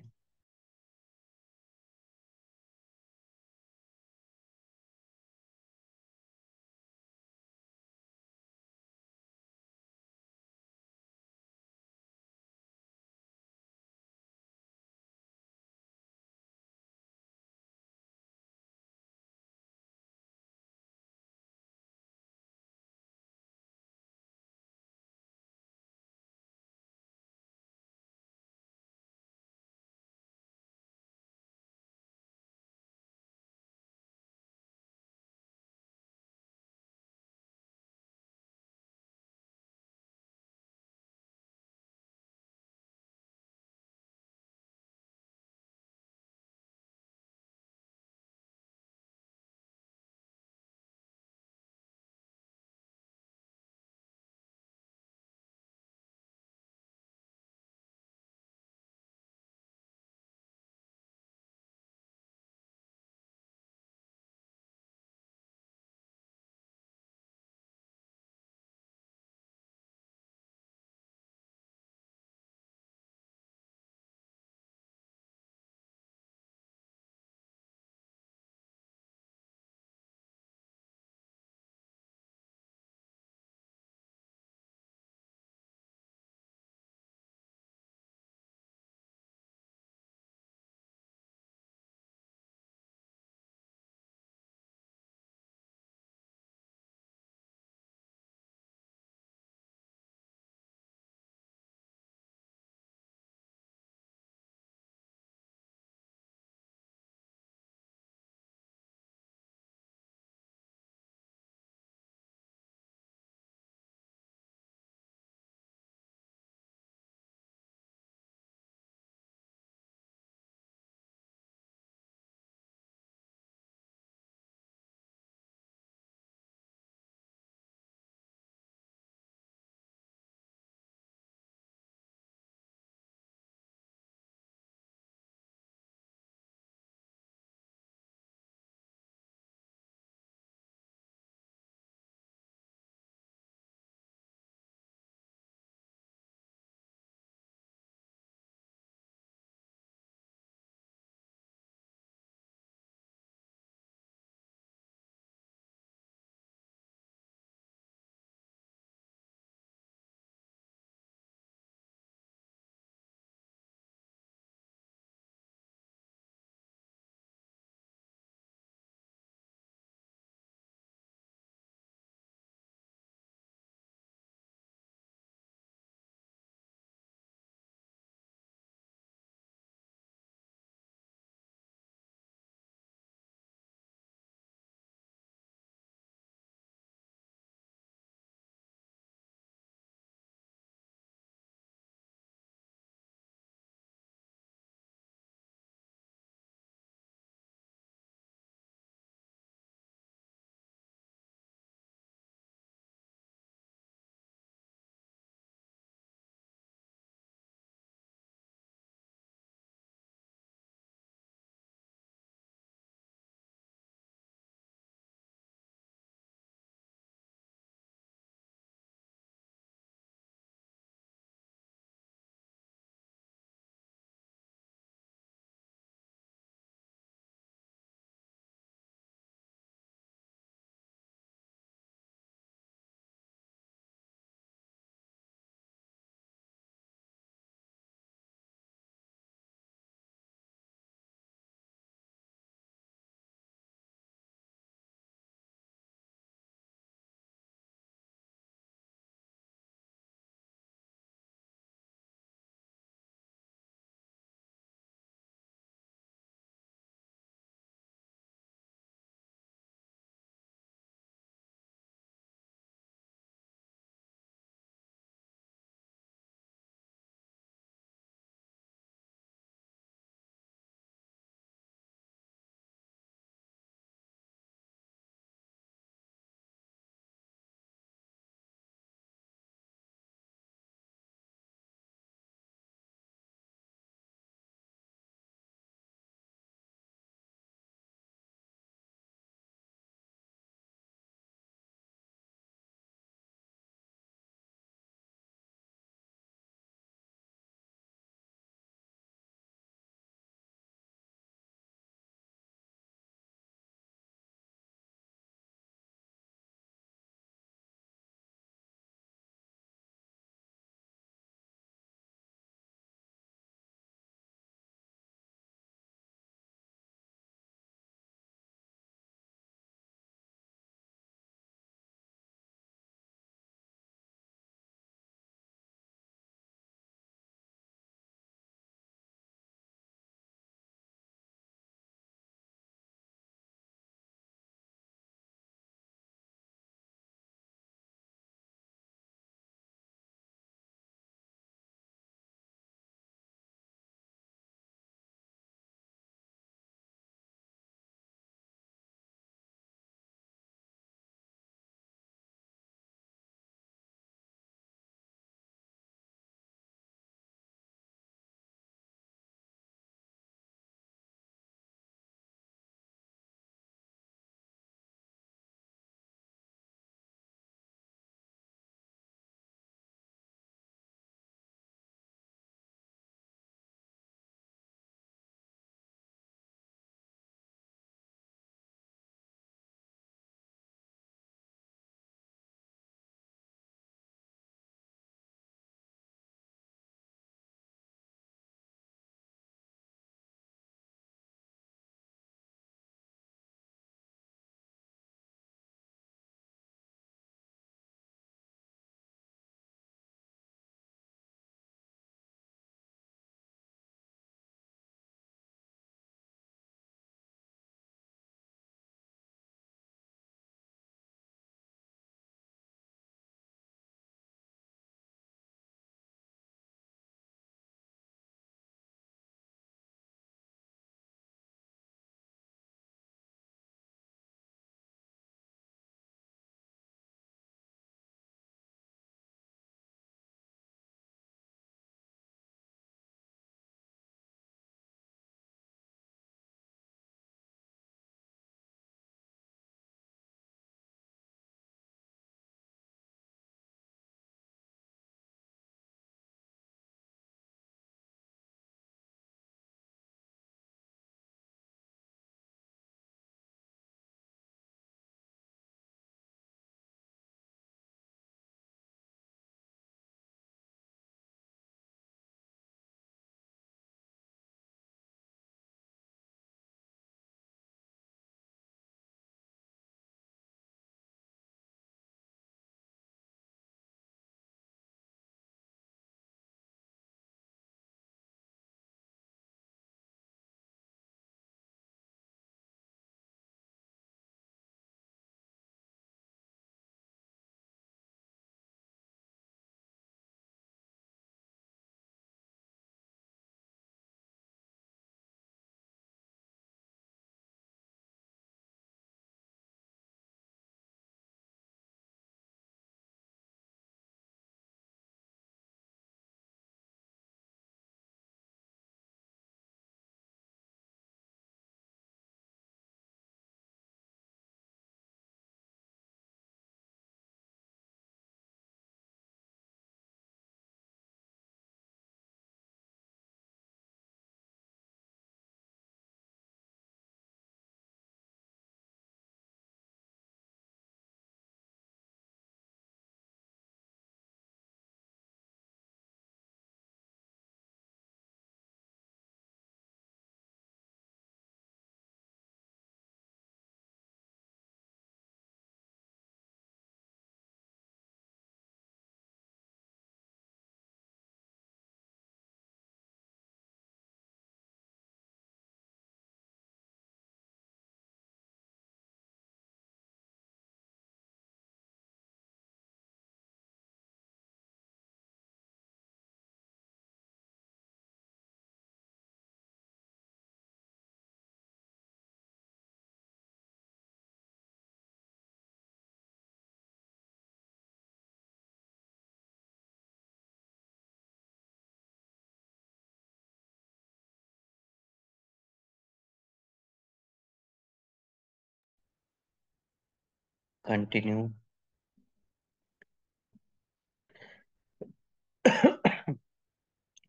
कंटिन्यू.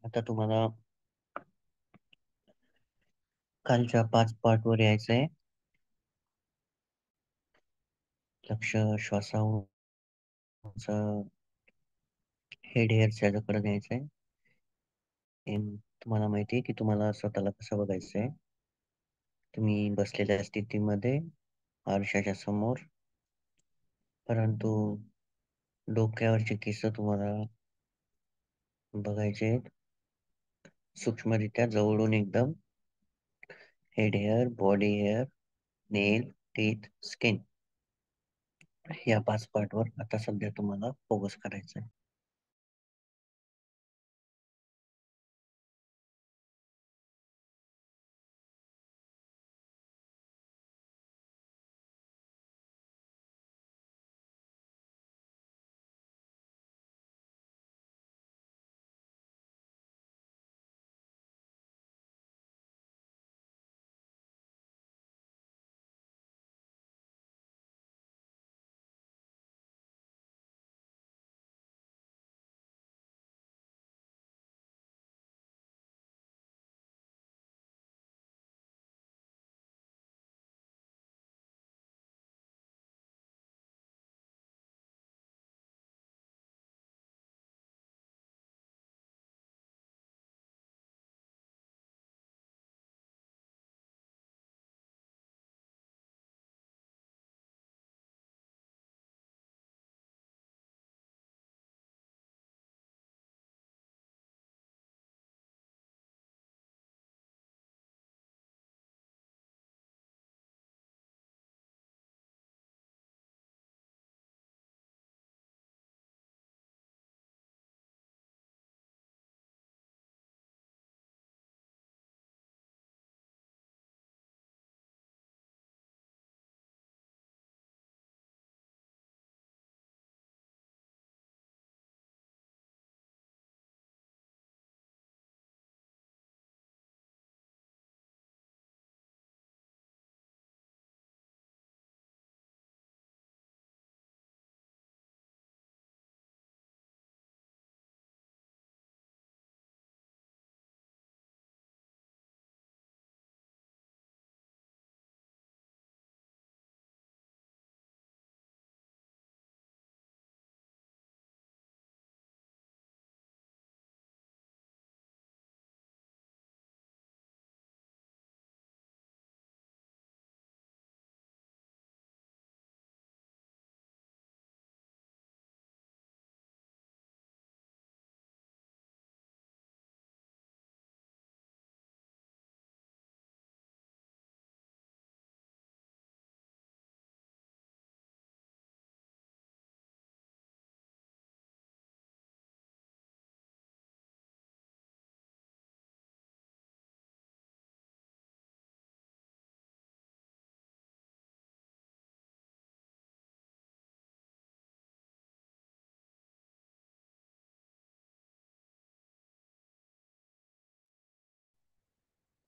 आता तुम्हाला खालच्या 5 पार्ट वर यायचंय. लक्ष श्वासावर हेड हेअरच्या कडे न्यायचंय. तुम्हाला माहिती आहे की तुम्हाला स्वतःला कसं बघायचंय. तुम्ही बसलेल्या स्थितीमध्ये आरशाच्या समोर, परंतु डोक्यावरचे केस तुम्हाला बघायचे आहेत सूक्ष्मरित्या जवळून एकदम. Head hair, body hair, nail, teeth, skin, या 5 पार्टवर आता सध्या तुम्हाला फोकस करायचा आहे.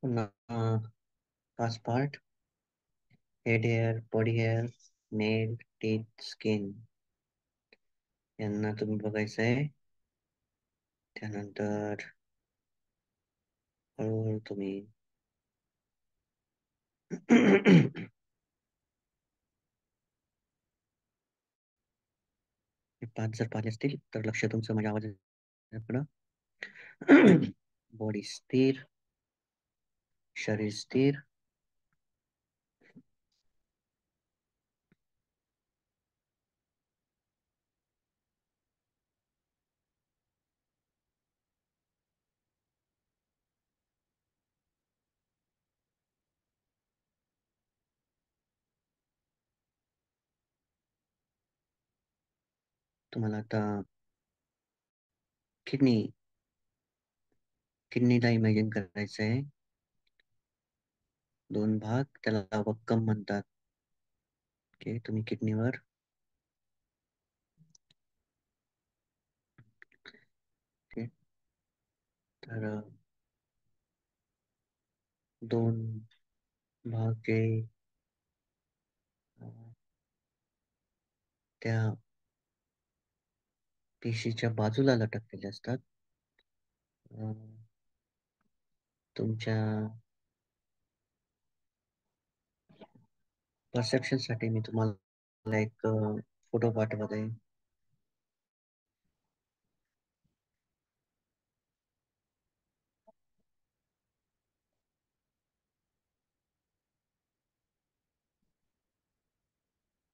पुन्हा 5 part: head hair, body hair, nail, teeth, skin, यांना तुम्ही बघायचं आहे. त्यानंतर हळूहळू तुम्ही हे 5 जर पाहिले असतील तर लक्ष तुमचं माझ्या आवाजाकडं. बॉडी स्थिर, शरीर स्थिर, तुम्हाला आता किडनी किडनीला इमॅजिन करायचं आहे. 2 भाग, त्याला वक्कम म्हणतात. ओके, तुम्ही किडनीवर ओके, तर 2 भाग त्या पेशीच्या बाजूला लटकलेले असतात. अं, तुमच्या परसेप्शन साठी मी तुम्हाला एक फोटो पाठवत आहे.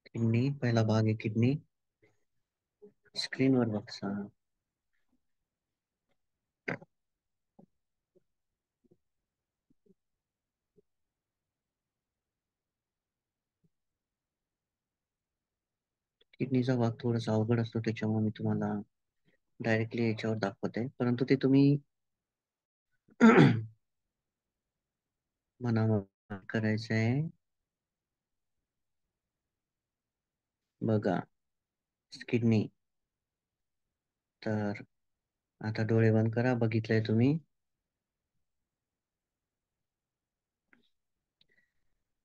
किडनी पहिला भाग आहे किडनी. स्क्रीनवर बघा. किडनीचा भाग थोडासा अवघड असतो, त्याच्यामुळे मी तुम्हाला डायरेक्टली याच्यावर दाखवत आहे, परंतु ते तुम्ही मनावर करायचं आहे. बघा, किडनी. तर आता डोळे बंद करा. बघितलंय तुम्ही?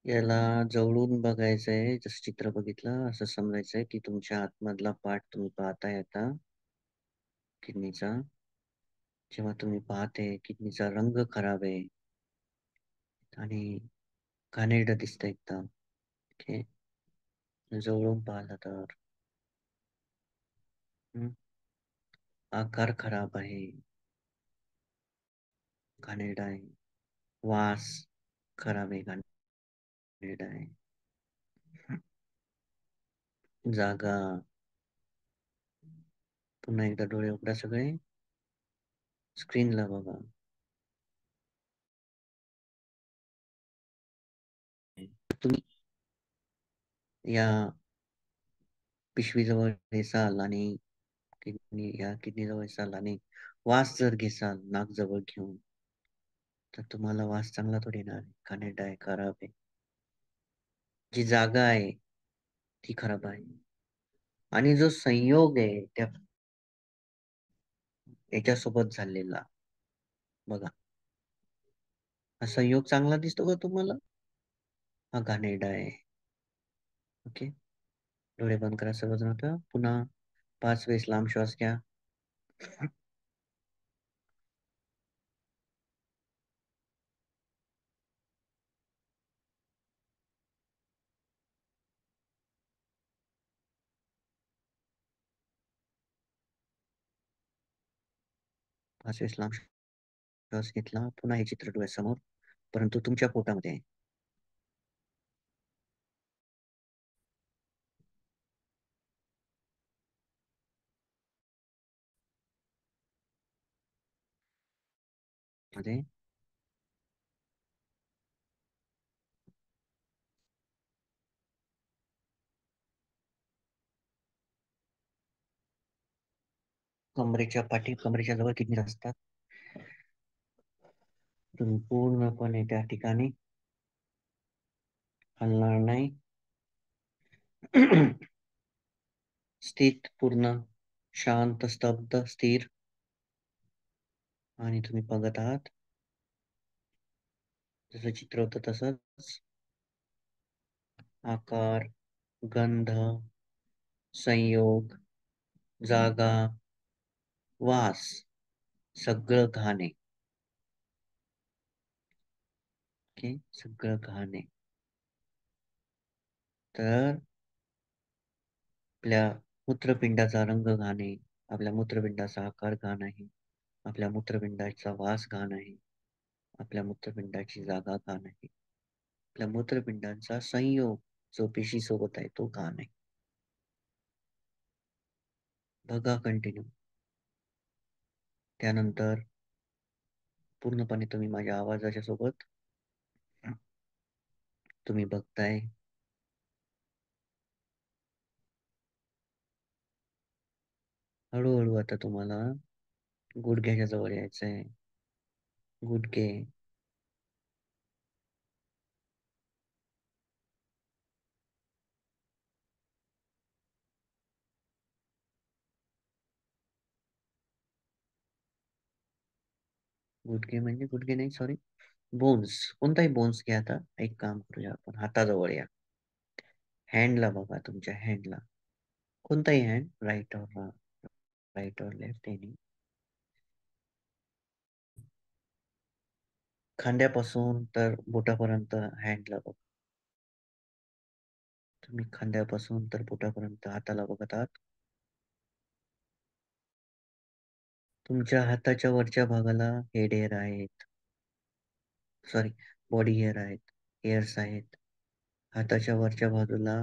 याला जवळून बघायचंय. जसं चित्र बघितलं असं समजायचंय की तुमच्या आतमधला पार्ट तुम्ही पाहताय आता किडनीचा. जेव्हा तुम्ही पाहते किडनीचा रंग खराब आहे आणि घाणेरडं दिसतं एकदम. ओके, जवळून पाहिलं तर हम्म, आकार खराब आहे, घाणेरडा आहे, वास खराब आहे, घाणेरडा आहे, जागा. पुन्हा एकदा डोळे उघडा सगळे. स्क्रीनला बघा. तुम्ही या पिशवीजवळ येसाल आणि किडनी जवळ येसाल आणि वास जर घेसाल नाक जवळ घेऊन, तर तुम्हाला वास चांगला थोडी येणार आहे. घाणेरडा आहे, खराब आहे. जी जागा आहे ती खराब आहे. आणि जो संयोग आहे त्या याच्यासोबत झालेला, बघा, हा संयोग चांगला दिसतो का तुम्हाला? हा घाणेरडा आहे. ओके, डोळे बंद करा सर्वजण. आता पुन्हा 5 वेळेस लांब श्वास घ्या. 5 वेळेस लांब श्वास घेतला. पुन्हा हे चित्र डोळ्यासमोर, परंतु तुमच्या पोटामध्ये आहे. मध्ये कमरेच्या पाठी, कमरेच्या जवळ किडनी असतात. तुम्ही पूर्णपणे त्या ठिकाणी हलणार नाही. स्थित, पूर्ण शांत, स्तब्ध, स्थिर. आणि तुम्ही बघत आहात जसं चित्र होतं तसंच. आकार, गंध, संयोग, जागा, वास, सगळं घाण आहे. ओके, सगळं घाण आहे. तर आपल्या मूत्रपिंडाचा रंग घाण आहे, आपल्या मूत्रपिंडाचा आकार घाण आहे, आपल्या मूत्रपिंडाचा वास घाण आहे, आपल्या मूत्रपिंडाची जागा घाण आहे, आपल्या मूत्रपिंडांचा संयोग जो पेशी सोबत आहे तो घाण आहे. बघा कंटिन्यू. त्यानंतर पूर्णपणे तुम्ही माझ्या आवाजाच्या सोबत तुम्ही बघताय. हळूहळू आता तुम्हाला गुडघ्याच्या जवळ यायचंय. गुडघे, गुडघे म्हणजे गुडघे नाही, सॉरी, बोन्स. कोणताही बोन्स घ्या. आता एक काम करूया, आपण हाताजवळ या. हँडला बघा, तुमच्या हँडला. कोणताही हँड, राईट और लेफ्ट एनी. खांद्यापासून तर बोटापर्यंत हँडला बघ. तुम्ही खांद्यापासून तर बोटापर्यंत हाताला बघत आहात. तुमच्या हाताच्या वरच्या भागाला हेड हेअर आहेत. सॉरी, बॉडी हेअर आहेत. हेअर्स आहेत. हाताच्या वरच्या बाजूला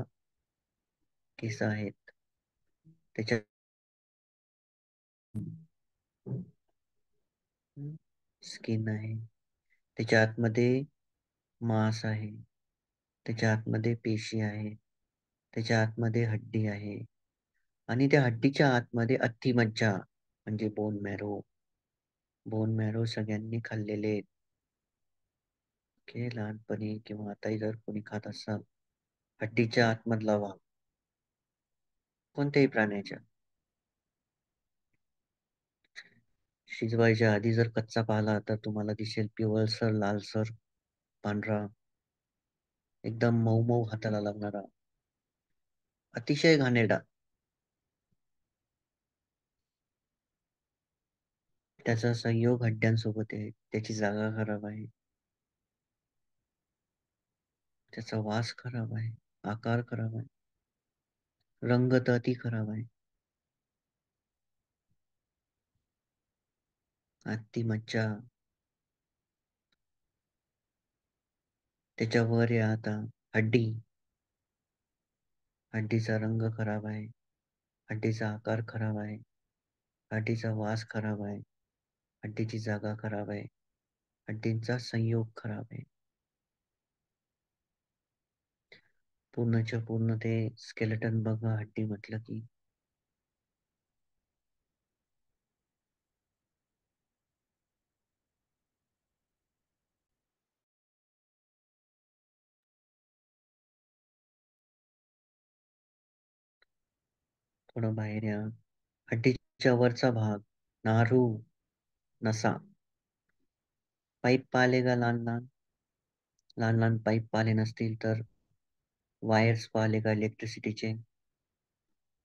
केस आहेत. त्याच्या स्किन आहे. त्याच्या आतमध्ये मांस आहे. त्याच्या आतमध्ये पेशी आहे. त्याच्या आतमध्ये हड्डी आहे. आणि त्या हड्डीच्या आतमध्ये अस्थिमज्जा म्हणजे बोन मॅरो सगळ्यांनी खाल्लेले आहेत. लहानपणी किंवा आताही जर कोणी खात असाल, हड्डीच्या आतमधला भाग कोणत्याही प्राण्याच्या शिजवायच्या आधी जर कच्चा पाहिला तर तुम्हाला दिसेल पिवळसर, लालसर, पांढरा, एकदम मऊ मऊ हाताला लागणारा, अतिशय घाणेरडा. त्याचा संयोग हड्ड्यांसोबत आहे. त्याची जागा खराब आहे. त्याचा वास खराब आहे. आकार खराब आहे. रंग तर अति खराब आहे. ती मज्जा. त्याच्यावर आहे आता हड्डी. हड्डीचा रंग खराब आहे. हड्डीचा आकार खराब आहे. हड्डीचा वास खराब आहे. हड्डीची जागा खराब आहे. हड्डींचा संयोग खराब आहे. पूर्णच्या पूर्ण ते स्केलेटन बघा हड्डी म्हटलं की. थोडं बाहेर या. हड्डीच्या वरचा भाग, नारू, नसा. पाईप पाहिले का लहान लहान? लहान लहान पाईप पाहिले नसतील तर वायर्स पाहिले का इलेक्ट्रिसिटीचे?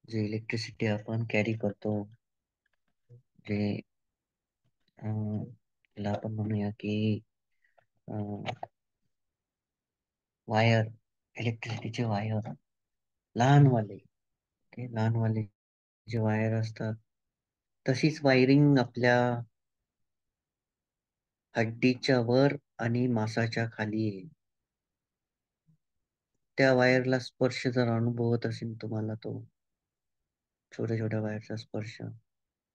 जे इलेक्ट्रिसिटी आपण कॅरी करतो, जे त्याला आपण म्हणूया की वायर, इलेक्ट्रिसिटीचे वायर, लहानवाले, ते लहानवाले जे वायर असतात, तशीच वायरिंग आपल्या हड्डीच्या वर आणि मांसाच्या खाली आहे. त्या वायरला स्पर्श जर अनुभवत असेल तुम्हाला, तो छोट्या छोट्या वायरचा स्पर्श,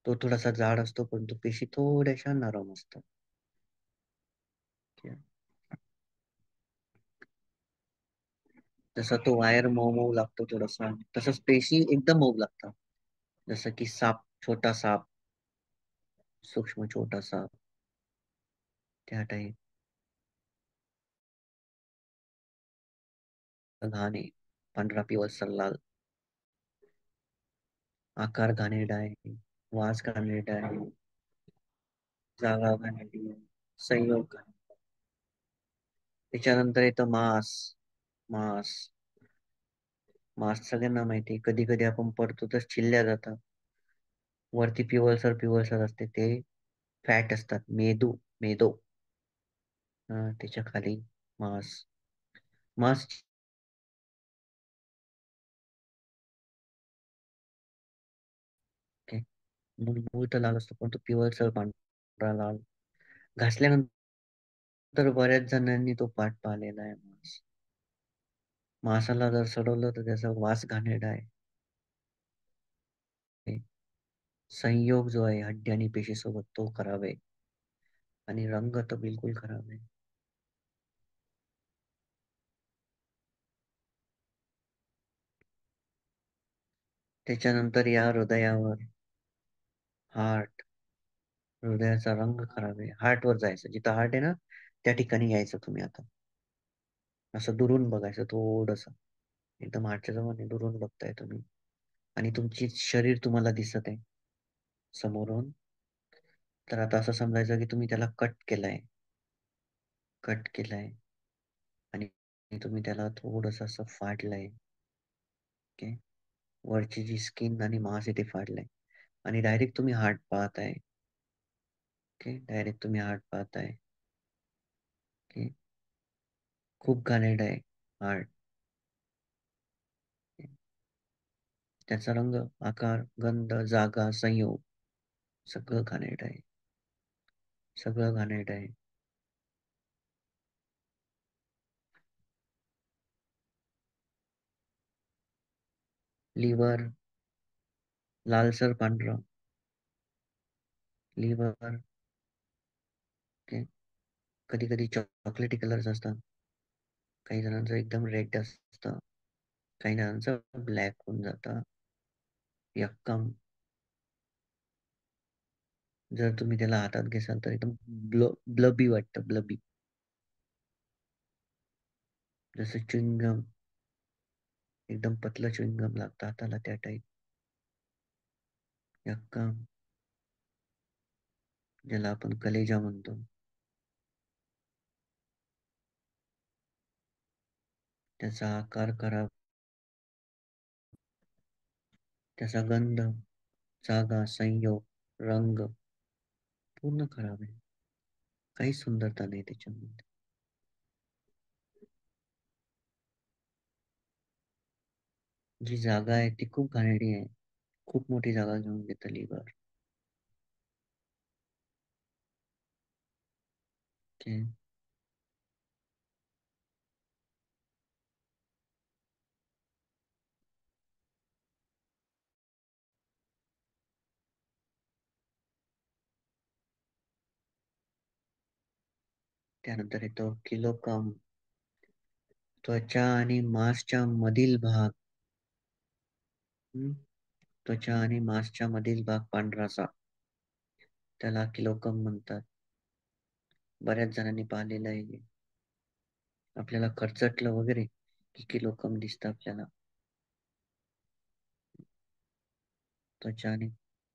तो थोडासा जाड असतो परंतु पेशी थोड्याशा नरम असतात. जसा तो वायर मऊ मऊ लागतो थोडासा, तसंच पेशी एकदम मऊ लागतात. जसं की छोटा साप, सूक्ष्म छोटा साप, त्या टाईप. घाणे, पांढरा पिवळसर लाल, आकार घाणेरडा आहे, वास घाणेरडा आहे, जागा घाणेरडी आहे, संयोग त्याच्यानंतर येतं मांस. मांस सगळ्यांना माहिती, कधी कधी आपण पडतो तर चिल्ल्या जातात. वरती पिवळसर पिवळसर असते ते फॅट असतात. मेदो. त्याच्या खाली मांस. मांस मूळ तर लाल असतो पण तो पिवळसर पांढरा लाल. घासल्यानंतर बऱ्याच जणांनी तो पाठ पाहिलेला आहे. मांसाला जर सडवलं तर त्याचा वास घाणेरडा आहे. संयोग जो आहे हड्डी आणि पेशी सोबत, तो खराब आहे. आणि रंग तर बिलकुल खराब आहे. त्याच्यानंतर या हृदयावर, हार्ट. हृदयाचा रंग खराब आहे. हार्ट वर जायचं, जिथं हार्ट आहे ना त्या ठिकाणी यायचं तुम्ही आता. असं दुरून बघायचं थोडस. एकदम हार्टच्या जवळ नाही, दुरून बघताय तुम्ही. आणि तुमची शरीर तुम्हाला दिसत आहे समोरून. तर आता असं समजायचं की तुम्ही त्याला कट केलाय आणि तुम्ही त्याला थोडस असं फाडलंय. ओके. वरची जी स्किन आणि मांस आहे ते फाडलंय आणि डायरेक्ट तुम्ही हार्ट पाहताय. ओके, डायरेक्ट तुम्ही हार्ट पाहताय. ओके, खूप घाणेरडं आहे हार्ट. त्याचा रंग, आकार, गंध, जागा, संयोग सगळं घाणेरडं आहे. सगळं घाणेरडं आहे. लिव्हर लालसर पांढरं. लिव्हर. ओके, कधी कधी चॉकलेटी कलर्स असतात. काही जणांचं एकदम रेड असतं. काही जणांचं ब्लॅक होऊन जातं. यक्कम. जर तुम्ही त्याला हातात घेसाल तर एकदम ब्लबी वाटतं, ब्लबी. जसं च्युइंगम, एकदम पतलं च्युइंगम लागतं हाताला त्या टाईप. यक्कम, ज्याला आपण कलेजा म्हणतो. त्याचा आकार खराब, त्याचा गंध, जागा, संयोग, रंग पूर्ण खराब आहे. काही सुंदरता नाही त्याच्यामध्ये. जी जागा आहे ती खूप घाणेरडी आहे. खूप मोठी जागा घेऊन घेतं लिव्हर. ओके. त्यानंतर येतो किलोकम. त्वचा आणि मांसच्या मधील भाग. हम्म? त्वचा आणि मांसच्या मधील भाग पांढरासा, त्याला किलोकम म्हणतात. बऱ्याच जणांनी पाहिलेलं आहे. आपल्याला खर्चटलं वगैरे की किलोकम दिसतं आपल्याला. त्वचा आणि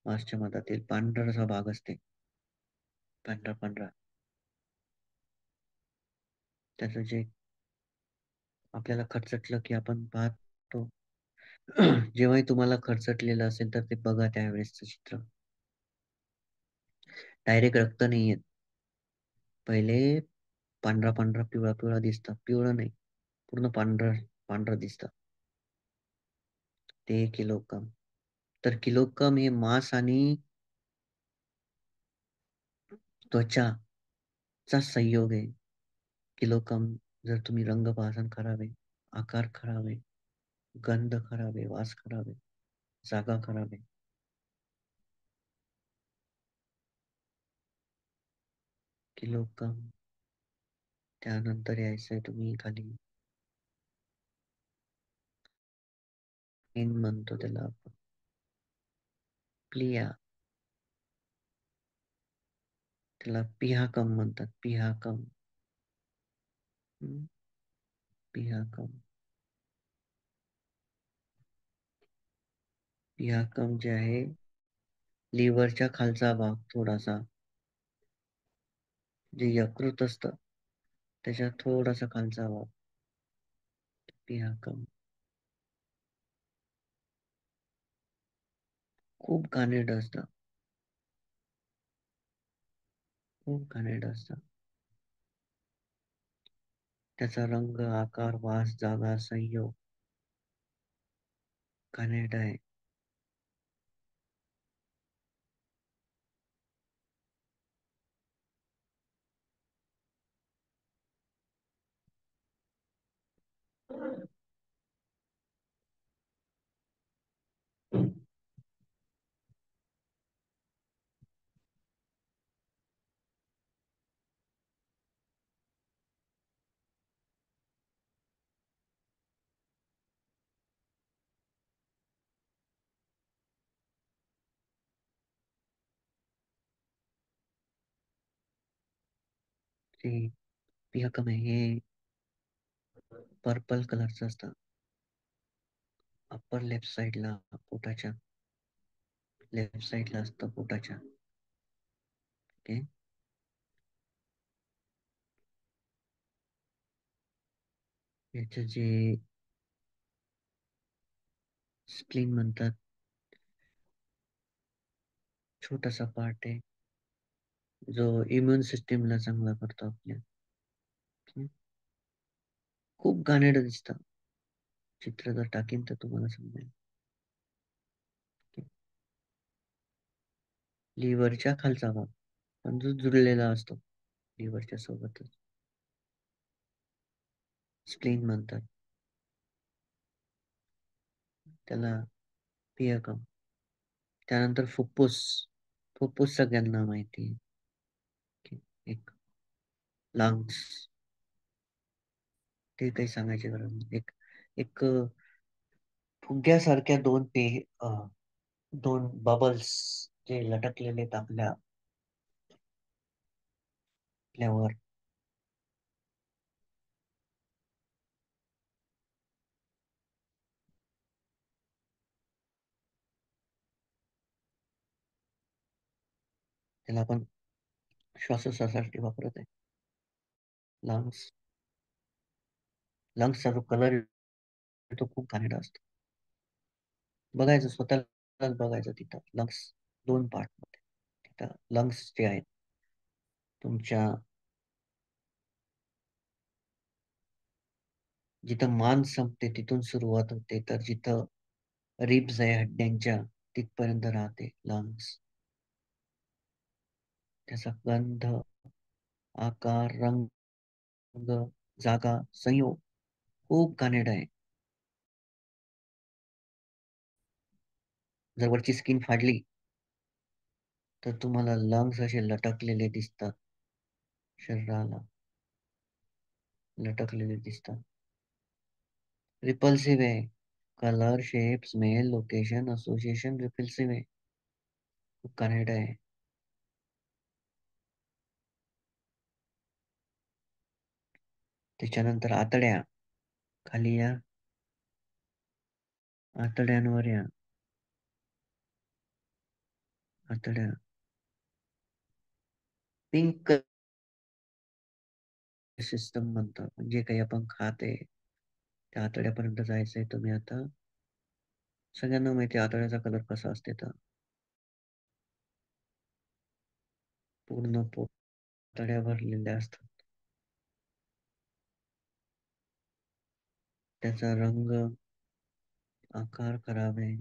मांसच्या मधातील पांढरासा भाग असते. पांढरा पांढरा. त्याचं जे आपल्याला खर्चटलं की आपण पाहतो. जेव्हाही तुम्हाला खर्चटलेलं असेल तर ते बघा त्यावेळेसचं चित्र. डायरेक्ट रक्त नाही येत. पहिले पांढरा पांढरा पिवळा पिवळा दिसतं. पिवळं नाही, पूर्ण पांढरं पांढरं दिसतं. ते किलोकम. तर किलोकम हे मांस आणि त्वचाचा संयोग आहे. किलोकम. जर तुम्ही रंग पाहसाल खराब आहे, आकार खराब आहे, गंध खराब आहे, वास खराब आहे, जागा खराब आहे. किलोकम. त्यानंतर यायचंय तुम्ही खाली. इन म्हणतो त्याला आपण. प्लिया. त्याला पिहाकम म्हणतात. पिहाकम. हम्म, पिहाकम. पिहाकम जे आहे लिव्हरच्या खालचा भाग थोडासा, जे यकृत असतं त्याच्या थोडासा खालचा भाग. पिहाकम. खूप घाणेरडं असतं. खूप घाणेरडं असतं. त्याचा रंग, आकार, वास, जागा, संयोग घाणेरडा आहे. ते पिहाकम आहे हे पर्पल कलरचं असतं. अप्पर लेफ्ट साईडला, पोटाच्या लेफ्ट साईडला असतं पोटाच्या. ओके. याचे जे स्प्लीन म्हणतात. छोटासा पार्ट आहे जो इम्युन सिस्टीमला चांगला करतो आपल्या. हम्म. खूप घाणेरडं दिसतं. चित्र जर टाकीन तर तुम्हाला समजेल. लिव्हरच्या खालचा भाग पण जो जुळलेला असतो लिव्हरच्या सोबतच स्प्लीन म्हणतात त्याला. पियकम. त्यानंतर फुफ्फुस. फुफ्फुस सगळ्यांना माहिती आहे. एक लंग्स. ते काही सांगायची गरज नाही. एक एक फुग्यासारख्या दोन बबल्स जे लटकलेले आहेत आपल्यावर. त्याला आपण श्वासोश्वासासाठी वापरत आहे. लंग्स. लंग्सचा जो कलर तो खूप घाणेरडा असतो. बघायचं स्वतःलाच बघायचं तिथं लंग्स दोन पार्ट मध्ये. तिथं लंग्स जे आहेत तुमच्या जिथं मान संपते तिथून सुरुवात होते तर जिथं रिब्स आहे हड्ड्यांच्या तिथपर्यंत राहते लंग्स. त्याचा गंध, आकार, रंग, जागा, संयोग खूप घाणेरडा आहे. जर वरची स्किन फाडली तर तुम्हाला लंग्स असे लटकलेले दिसतात. शरीराला लटकलेले दिसतात. रिपल्सिव्ह आहे. Colour, shape, smell, location, association repulsive आहे. खूप घाणेरडं आहे. त्याच्यानंतर आतड्या. खाली या. आतड्यांवर या. आतड्या. पिंक सिस्टम म्हणतात. म्हणजे काही आपण खाते त्या आतड्यापर्यंत जायचंय तुम्ही आता. सगळ्यांना माहिती आहे आतड्याचा कलर कसा असते तर पूर्ण पोट आतड्या भरलेल्या असतात. त्याचा रंग, आकार खराब आहे.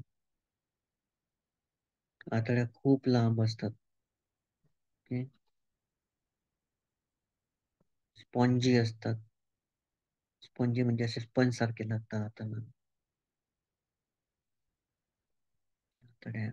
आतड्या खूप लांब असतात. स्पॉन्जी असतात. स्पॉन्जी म्हणजे असे स्पंज सारखे लागतात हाताला. आतड्या.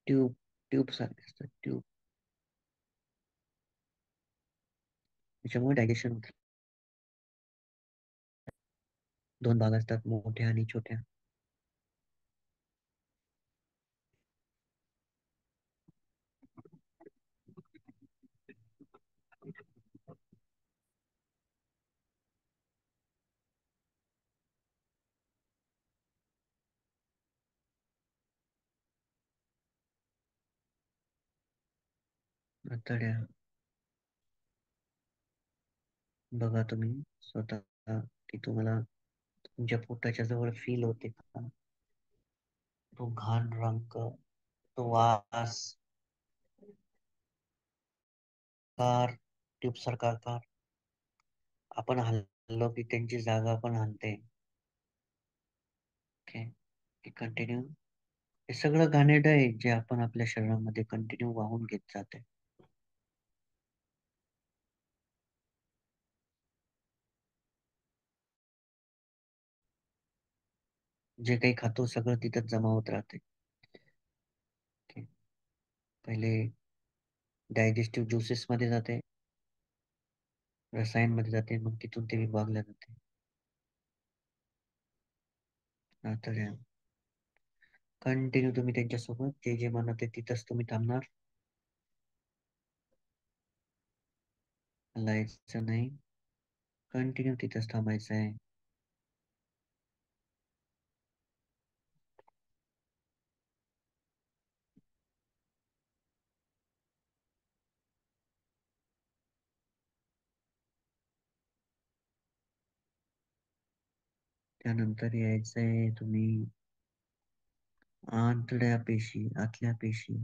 ट्यूब. ट्यूब सारखे असतात ट्यूब. त्याच्यामुळे डायजेशन होतं. दोन भाग असतात मोठ्या आणि छोट्या. आतड्या. बघा तुम्ही स्वतः की तुम्हाला तुमच्या पोटाच्या जवळ फील होते का? तो घाण रंग, तो वास, कार, ट्यूब सारखा आकार. आपण हल्लो की त्यांची जागा पण हलते. ओके. कंटिन्यू. हे सगळं घाणेरडं आहे जे आपण आपल्या शरीरामध्ये कंटिन्यू वाहून घेत जाते. जे काही खातो सगळं तिथं जमा होत राहते. ओके. पहिले डायजेस्टिव्ह ज्युसेस मध्ये जाते, रसायन मध्ये जाते, मग तिथून ते विभागल्या जाते. तर कंटिन्यू तुम्ही त्यांच्यासोबत जे जे म्हणत आहे तिथंच तुम्ही थांबणार. हलायचं नाही. कंटिन्यू तिथंच थांबायचं आहे. त्यानंतर यायचंय तुम्ही आतड्या पेशी, आतल्या पेशी,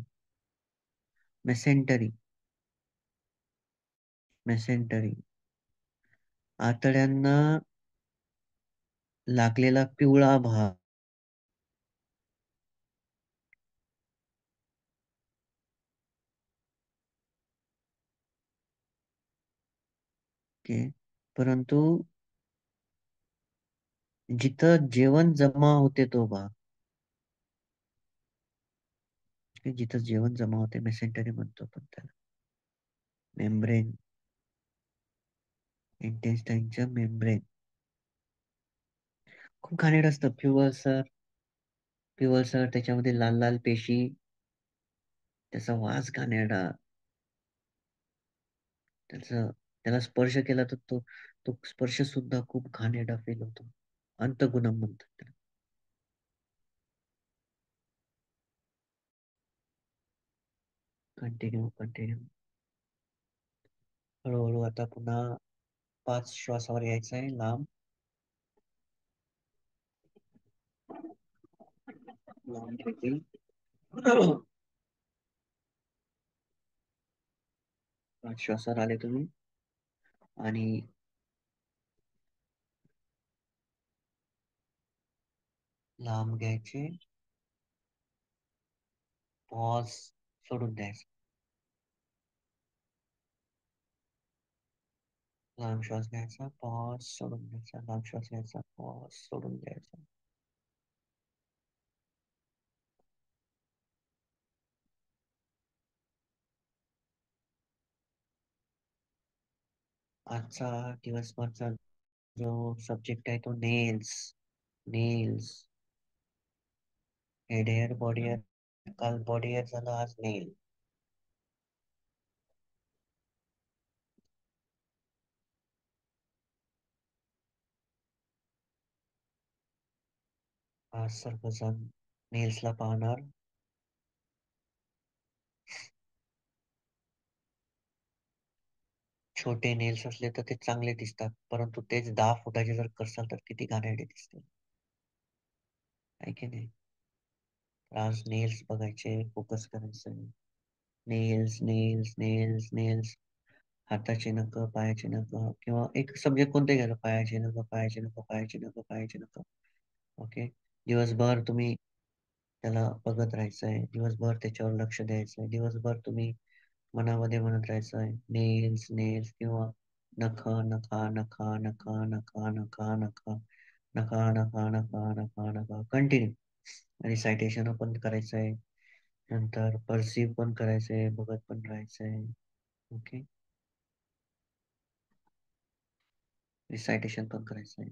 मेसेंटरी, मेसेंटरी, आतड्यांना लागलेला पिवळा भाग. ओके. परंतु जिथं जेवण जमा होते तो भाग, जिथं जेवण जमा होते मेसेंटरी म्हणतो आपण त्याला. मेम्ब्रेन, इंटेस्टाईनच्या मेम्ब्रेन खूप घाणेरडं असतं. पिवळसर, पिवळसर त्याच्यामध्ये लाल लाल पेशी, त्याचा वास घाणेरडा. त्याचा त्याला स्पर्श केला तर तो तो स्पर्श सुद्धा खूप घाणेरडा फील होतो. अंतःगुणम म्हणतात त्याला. Continue continue. हळूहळू आता पुन्हा 5 श्वासावर यायचं आहे लांब. लांब breathing. 5 श्वासावर आले तुम्ही आणि लांब घ्यायचे. पॉज सोडून द्यायचा. लांब श्वास घ्यायचा, पॉज सोडून द्यायचा. लांब श्वास घ्यायचा, पॉज सोडून द्यायचा. आजचा दिवसभरचा जो सब्जेक्ट आहे तो nails. Nails, head hair body hair, काल बॉडी हेअर झालं, आज नेल. आज सर्वजण नेल्सला पाहणार. छोटे नेल्स असले तर ते चांगले दिसतात, परंतु तेच 10 फुटाचे जर करसाल तर किती घाणेरडे दिसतील, आहे की नाही? तर आज नेल्स बघायचे, फोकस करायचं. नेल्स नेल्स नेल्स नेल्स, हाताचे नख, पायाचे नख, किंवा एक सब्जेक्ट कोणते घ्यायला, पायाचे नख, पायाचे नख, पायाचे नख, पायाचे नख. ओके. दिवसभर तुम्ही त्याला बघत राहायचंय, दिवसभर त्याच्यावर लक्ष द्यायचंय, दिवसभर तुम्ही मनामध्ये म्हणत राहायचंय नेल्स नेल्स, किंवा नख नखा नखा नखा नखा नखा नखा नखा नखा नखा नखा नखा कंटिन्यू. आणि सायटेशन पण करायचंय, नंतर परसिव्ह पण करायचंय, बघत पण राहायचंय. ओके. रिसायटेशन पण करायचंय.